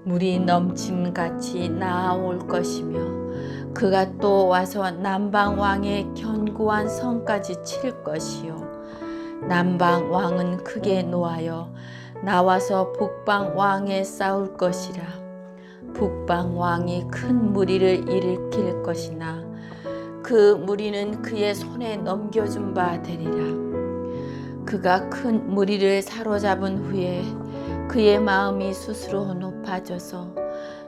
물이 넘침같이 나아올 것이며 그가 또 와서 남방 왕의 견고한 성까지 칠 것이요 남방 왕은 크게 노하여 나와서 북방 왕에 싸울 것이라. 북방 왕이 큰 무리를 일으킬 것이나 그 무리는 그의 손에 넘겨준 바 되리라. 그가 큰 무리를 사로잡은 후에 그의 마음이 스스로 높아져서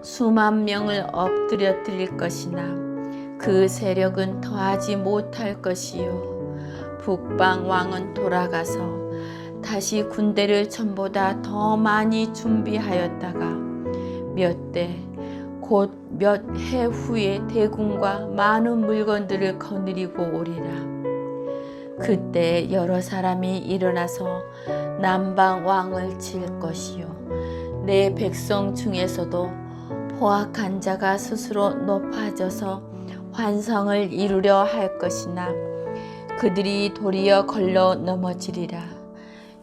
수만 명을 엎드려 드릴 것이나 그 세력은 더하지 못할 것이요 북방 왕은 돌아가서 다시 군대를 전보다 더 많이 준비하였다가 몇 대 곧 몇 해 후에 대군과 많은 물건들을 거느리고 오리라. 그때 여러 사람이 일어나서 남방 왕을 칠 것이요 내 백성 중에서도 포악한 자가 스스로 높아져서 환상을 이루려 할 것이나 그들이 도리어 걸러 넘어지리라.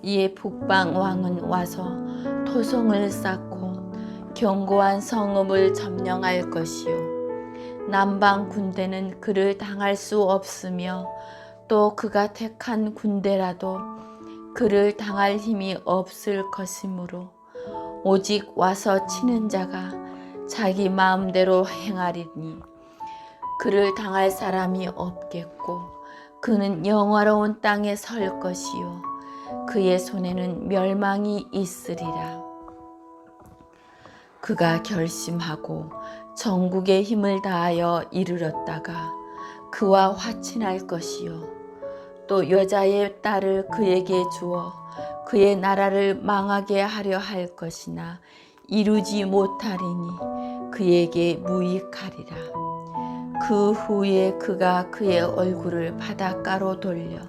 이에 북방 왕은 와서 토성을 쌓고 견고한 성읍을 점령할 것이요 남방 군대는 그를 당할 수 없으며 또 그가 택한 군대라도 그를 당할 힘이 없을 것이므로 오직 와서 치는 자가 자기 마음대로 행하리니 그를 당할 사람이 없겠고 그는 영화로운 땅에 설 것이요 그의 손에는 멸망이 있으리라. 그가 결심하고 전국의 힘을 다하여 이르렀다가 그와 화친할 것이요 또 여자의 딸을 그에게 주어 그의 나라를 망하게 하려 할 것이나 이루지 못하리니 그에게 무익하리라. 그 후에 그가 그의 얼굴을 바닷가로 돌려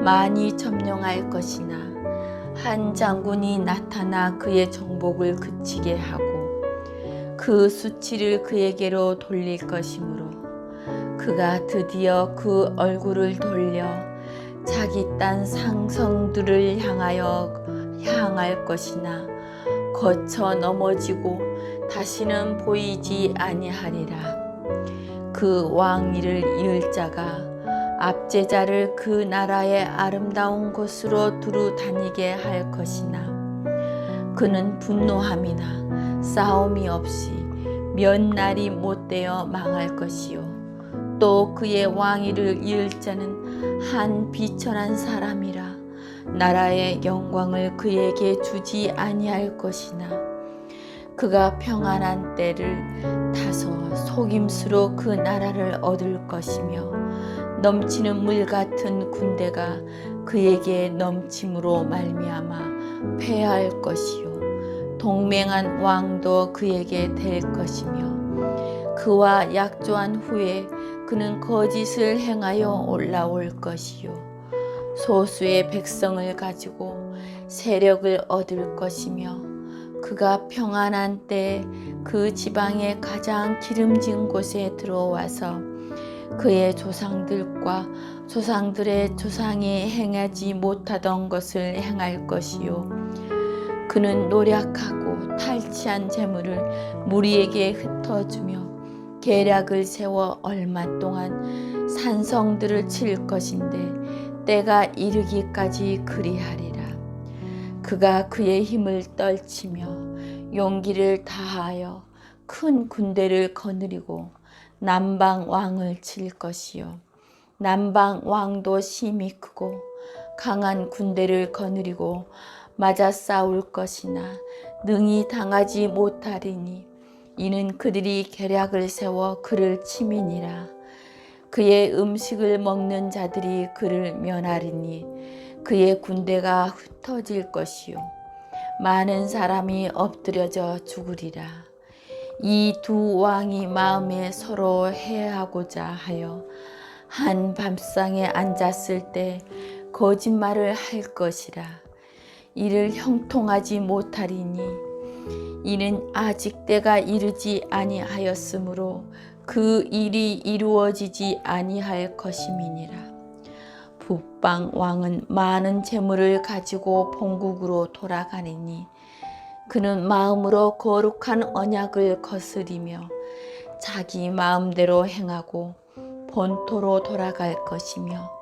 많이 점령할 것이나 한 장군이 나타나 그의 정복을 그치게 하고 그 수치를 그에게로 돌릴 것이므로 그가 드디어 그 얼굴을 돌려 자기 딴 상성들을 향할 것이나 거쳐 넘어지고 다시는 보이지 아니하리라. 그 왕위를 이을 자가 압제자를 그 나라의 아름다운 곳으로 두루 다니게 할 것이나 그는 분노함이나 싸움이 없이 몇 날이 못되어 망할 것이요 또 그의 왕위를 이을 자는 한 비천한 사람이라 나라의 영광을 그에게 주지 아니할 것이나 그가 평안한 때를 타서 속임수로 그 나라를 얻을 것이며 넘치는 물 같은 군대가 그에게 넘침으로 말미암아 패할 것이요 동맹한 왕도 그에게 될 것이며 그와 약조한 후에 그는 거짓을 행하여 올라올 것이요 소수의 백성을 가지고 세력을 얻을 것이며 그가 평안한 때 그 지방의 가장 기름진 곳에 들어와서 그의 조상들과 조상들의 조상이 행하지 못하던 것을 행할 것이요 그는 노력하고 탈취한 재물을 무리에게 흩어주며 계략을 세워 얼마 동안 산성들을 칠 것인데 때가 이르기까지 그리하리라. 그가 그의 힘을 떨치며 용기를 다하여 큰 군대를 거느리고 남방 왕을 칠 것이요 남방 왕도 심히 크고 강한 군대를 거느리고 맞아 싸울 것이나 능히 당하지 못하리니 이는 그들이 계략을 세워 그를 치민이라. 그의 음식을 먹는 자들이 그를 면하리니 그의 군대가 흩어질 것이요 많은 사람이 엎드려져 죽으리라. 이 두 왕이 마음에 서로 해하고자 하여 한 밥상에 앉았을 때 거짓말을 할 것이라. 이를 형통하지 못하리니 이는 아직 때가 이르지 아니하였으므로 그 일이 이루어지지 아니할 것임이니라. 북방 왕은 많은 재물을 가지고 본국으로 돌아가니니 그는 마음으로 거룩한 언약을 거스리며 자기 마음대로 행하고 본토로 돌아갈 것이며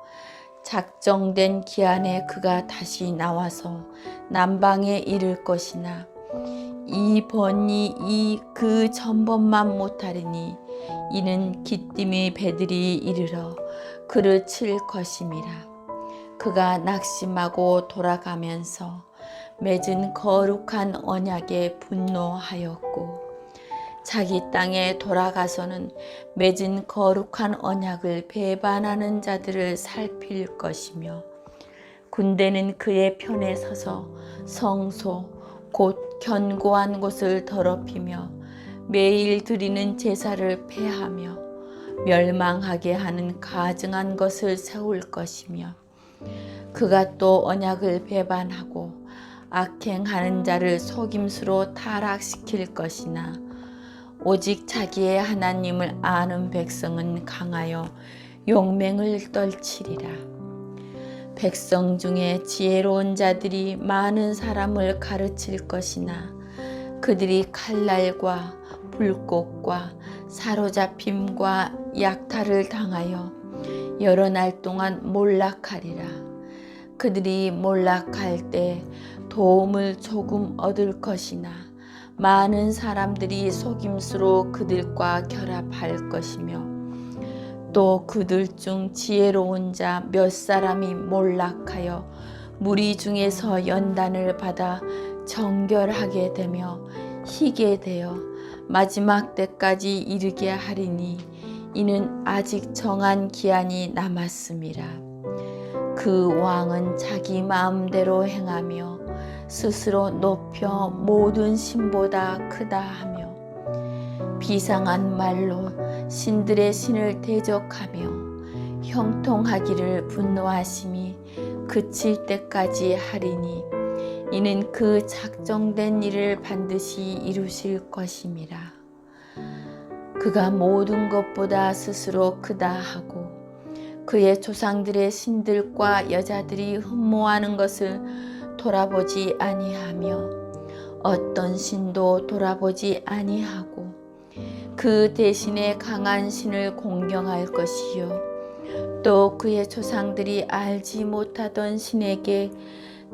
작정된 기한에 그가 다시 나와서 남방에 이를 것이나 이 번이 그 전번만 못하리니 이는 기띔의 배들이 이르러 그를 칠 것임이라. 그가 낙심하고 돌아가면서 맺은 거룩한 언약에 분노하였고 자기 땅에 돌아가서는 맺은 거룩한 언약을 배반하는 자들을 살필 것이며 군대는 그의 편에 서서 성소 곧 견고한 곳을 더럽히며 매일 드리는 제사를 폐하며 멸망하게 하는 가증한 것을 세울 것이며 그가 또 언약을 배반하고 악행하는 자를 속임수로 타락시킬 것이나 오직 자기의 하나님을 아는 백성은 강하여 용맹을 떨치리라. 백성 중에 지혜로운 자들이 많은 사람을 가르칠 것이나 그들이 칼날과 불꽃과 사로잡힘과 약탈을 당하여 여러 날 동안 몰락하리라. 그들이 몰락할 때 도움을 조금 얻을 것이나 많은 사람들이 속임수로 그들과 결합할 것이며 또 그들 중 지혜로운 자 몇 사람이 몰락하여 무리 중에서 연단을 받아 정결하게 되며 희게 되어 마지막 때까지 이르게 하리니 이는 아직 정한 기한이 남았음이라. 그 왕은 자기 마음대로 행하며 스스로 높여 모든 신보다 크다 하며 비상한 말로 신들의 신을 대적하며 형통하기를 분노하심이 그칠 때까지 하리니 이는 그 작정된 일을 반드시 이루실 것임이라. 그가 모든 것보다 스스로 크다 하고 그의 조상들의 신들과 여자들이 흠모하는 것을 돌아보지 아니하며 어떤 신도 돌아보지 아니하고 그 대신에 강한 신을 공경할 것이요 또 그의 조상들이 알지 못하던 신에게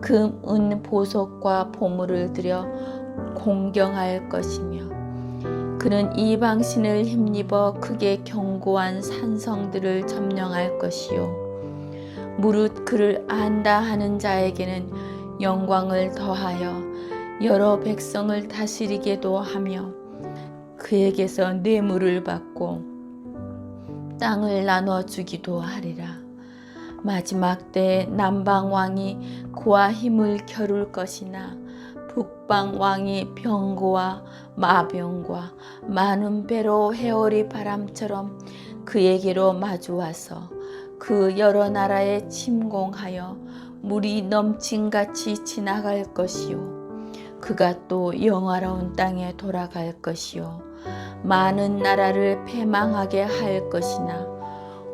금, 은, 보석과 보물을 들여 공경할 것이며 그는 이방신을 힘입어 크게 견고한 산성들을 점령할 것이요 무릇 그를 안다 하는 자에게는 영광을 더하여 여러 백성을 다스리게도 하며 그에게서 뇌물을 받고 땅을 나눠주기도 하리라. 마지막 때에 남방 왕이 그와 힘을 겨룰 것이나 북방 왕이 병고와 마병과 많은 배로 해오리 바람처럼 그에게로 마주와서 그 여러 나라에 침공하여 물이 넘친같이 지나갈 것이요 그가 또 영화로운 땅에 돌아갈 것이요 많은 나라를 패망하게 할 것이나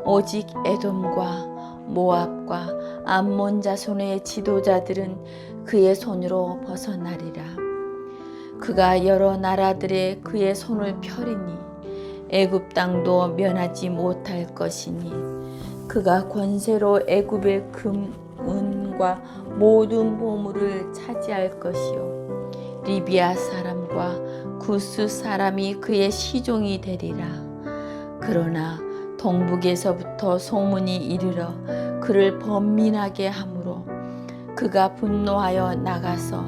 오직 에돔과 모압과 암몬 자손의 지도자들은 그의 손으로 벗어나리라. 그가 여러 나라들에 그의 손을 펴리니 애굽 땅도 면하지 못할 것이니 그가 권세로 애굽의 금, 은과 모든 보물을 차지할 것이요 리비아 사람과 구스 사람이 그의 시종이 되리라. 그러나 동북에서부터 소문이 이르러 그를 번민하게 하므로 그가 분노하여 나가서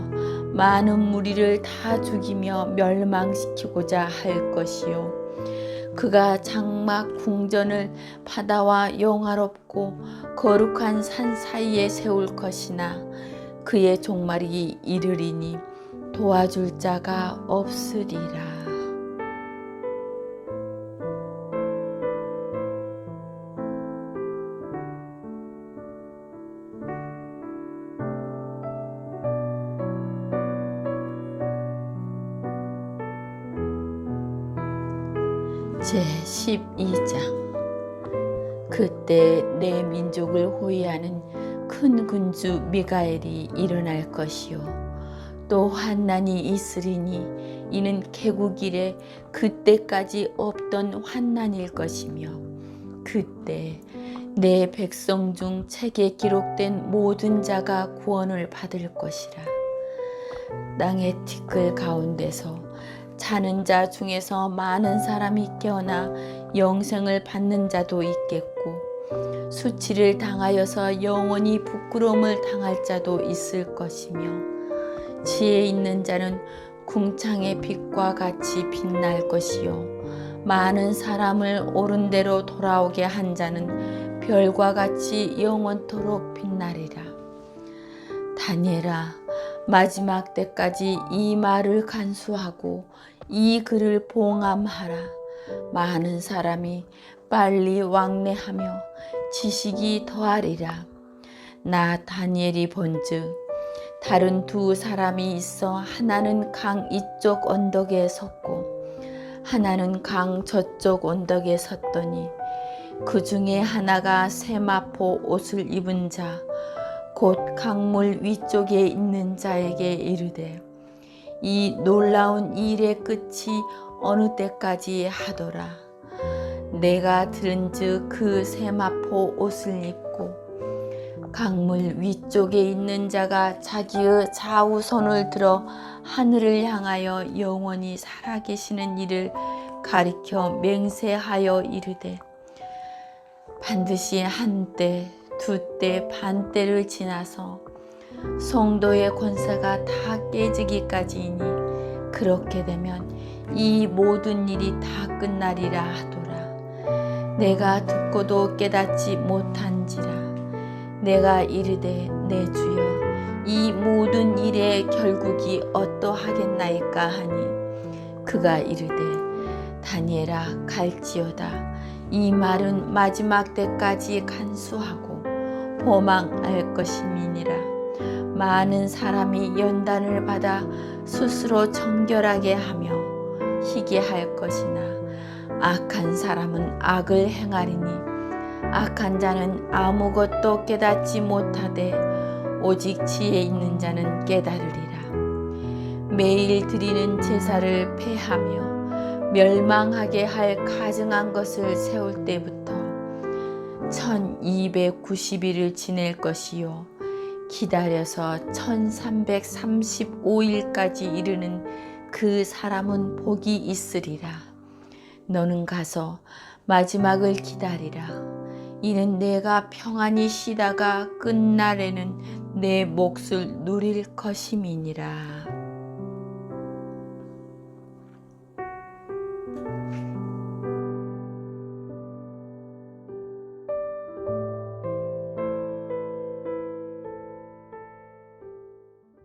많은 무리를 다 죽이며 멸망시키고자 할 것이요 그가 장막 궁전을 바다와 영화롭고 거룩한 산 사이에 세울 것이나 그의 종말이 이르리니 도와줄 자가 없으리라. 제12장. 그때 내 민족을 호위하는 큰 군주 미가엘이 일어날 것이요 또 환난이 있으리니 이는 개국 이래 그때까지 없던 환난일 것이며 그때 내 백성 중 책에 기록된 모든 자가 구원을 받을 것이라. 땅의 티끌 가운데서 자는 자 중에서 많은 사람이 깨어나 영생을 받는 자도 있겠고 수치를 당하여서 영원히 부끄러움을 당할 자도 있을 것이며 지혜 있는 자는 궁창의 빛과 같이 빛날 것이요 많은 사람을 옳은 대로 돌아오게 한 자는 별과 같이 영원토록 빛나리라. 다니엘아, 마지막 때까지 이 말을 간수하고 이 글을 봉함하라. 많은 사람이 빨리 왕래하며 지식이 더하리라. 나 다니엘이 본즉 다른 두 사람이 있어 하나는 강 이쪽 언덕에 섰고 하나는 강 저쪽 언덕에 섰더니 그 중에 하나가 세마포 옷을 입은 자 곧 강물 위쪽에 있는 자에게 이르되 이 놀라운 일의 끝이 어느 때까지 하더라. 내가 들은즉 그 세마포 옷을 입고 강물 위쪽에 있는 자가 자기의 좌우 손을 들어 하늘을 향하여 영원히 살아계시는 이를 가리켜 맹세하여 이르되 반드시 한때 두때 반때를 지나서 성도의 권세가 다 깨지기까지이니 그렇게 되면 이 모든 일이 다 끝나리라 하더라. 내가 듣고도 깨닫지 못한지라. 내가 이르되 내 주여 이 모든 일의 결국이 어떠하겠나이까 하니 그가 이르되 다니엘아 갈지어다. 이 말은 마지막 때까지 간수하고 보망할 것임이니라. 많은 사람이 연단을 받아 스스로 정결하게 하며 희게 할 것이나 악한 사람은 악을 행하리니 악한 자는 아무것도 깨닫지 못하되 오직 지혜 있는 자는 깨달으리라. 매일 드리는 제사를 폐하며 멸망하게 할 가증한 것을 세울 때부터 1290일을 지낼 것이요 기다려서 1335일까지 이르는 그 사람은 복이 있으리라. 너는 가서 마지막을 기다리라. 이는 내가 평안히 쉬다가 끝날에는 내 몫을 누릴 것임이니라.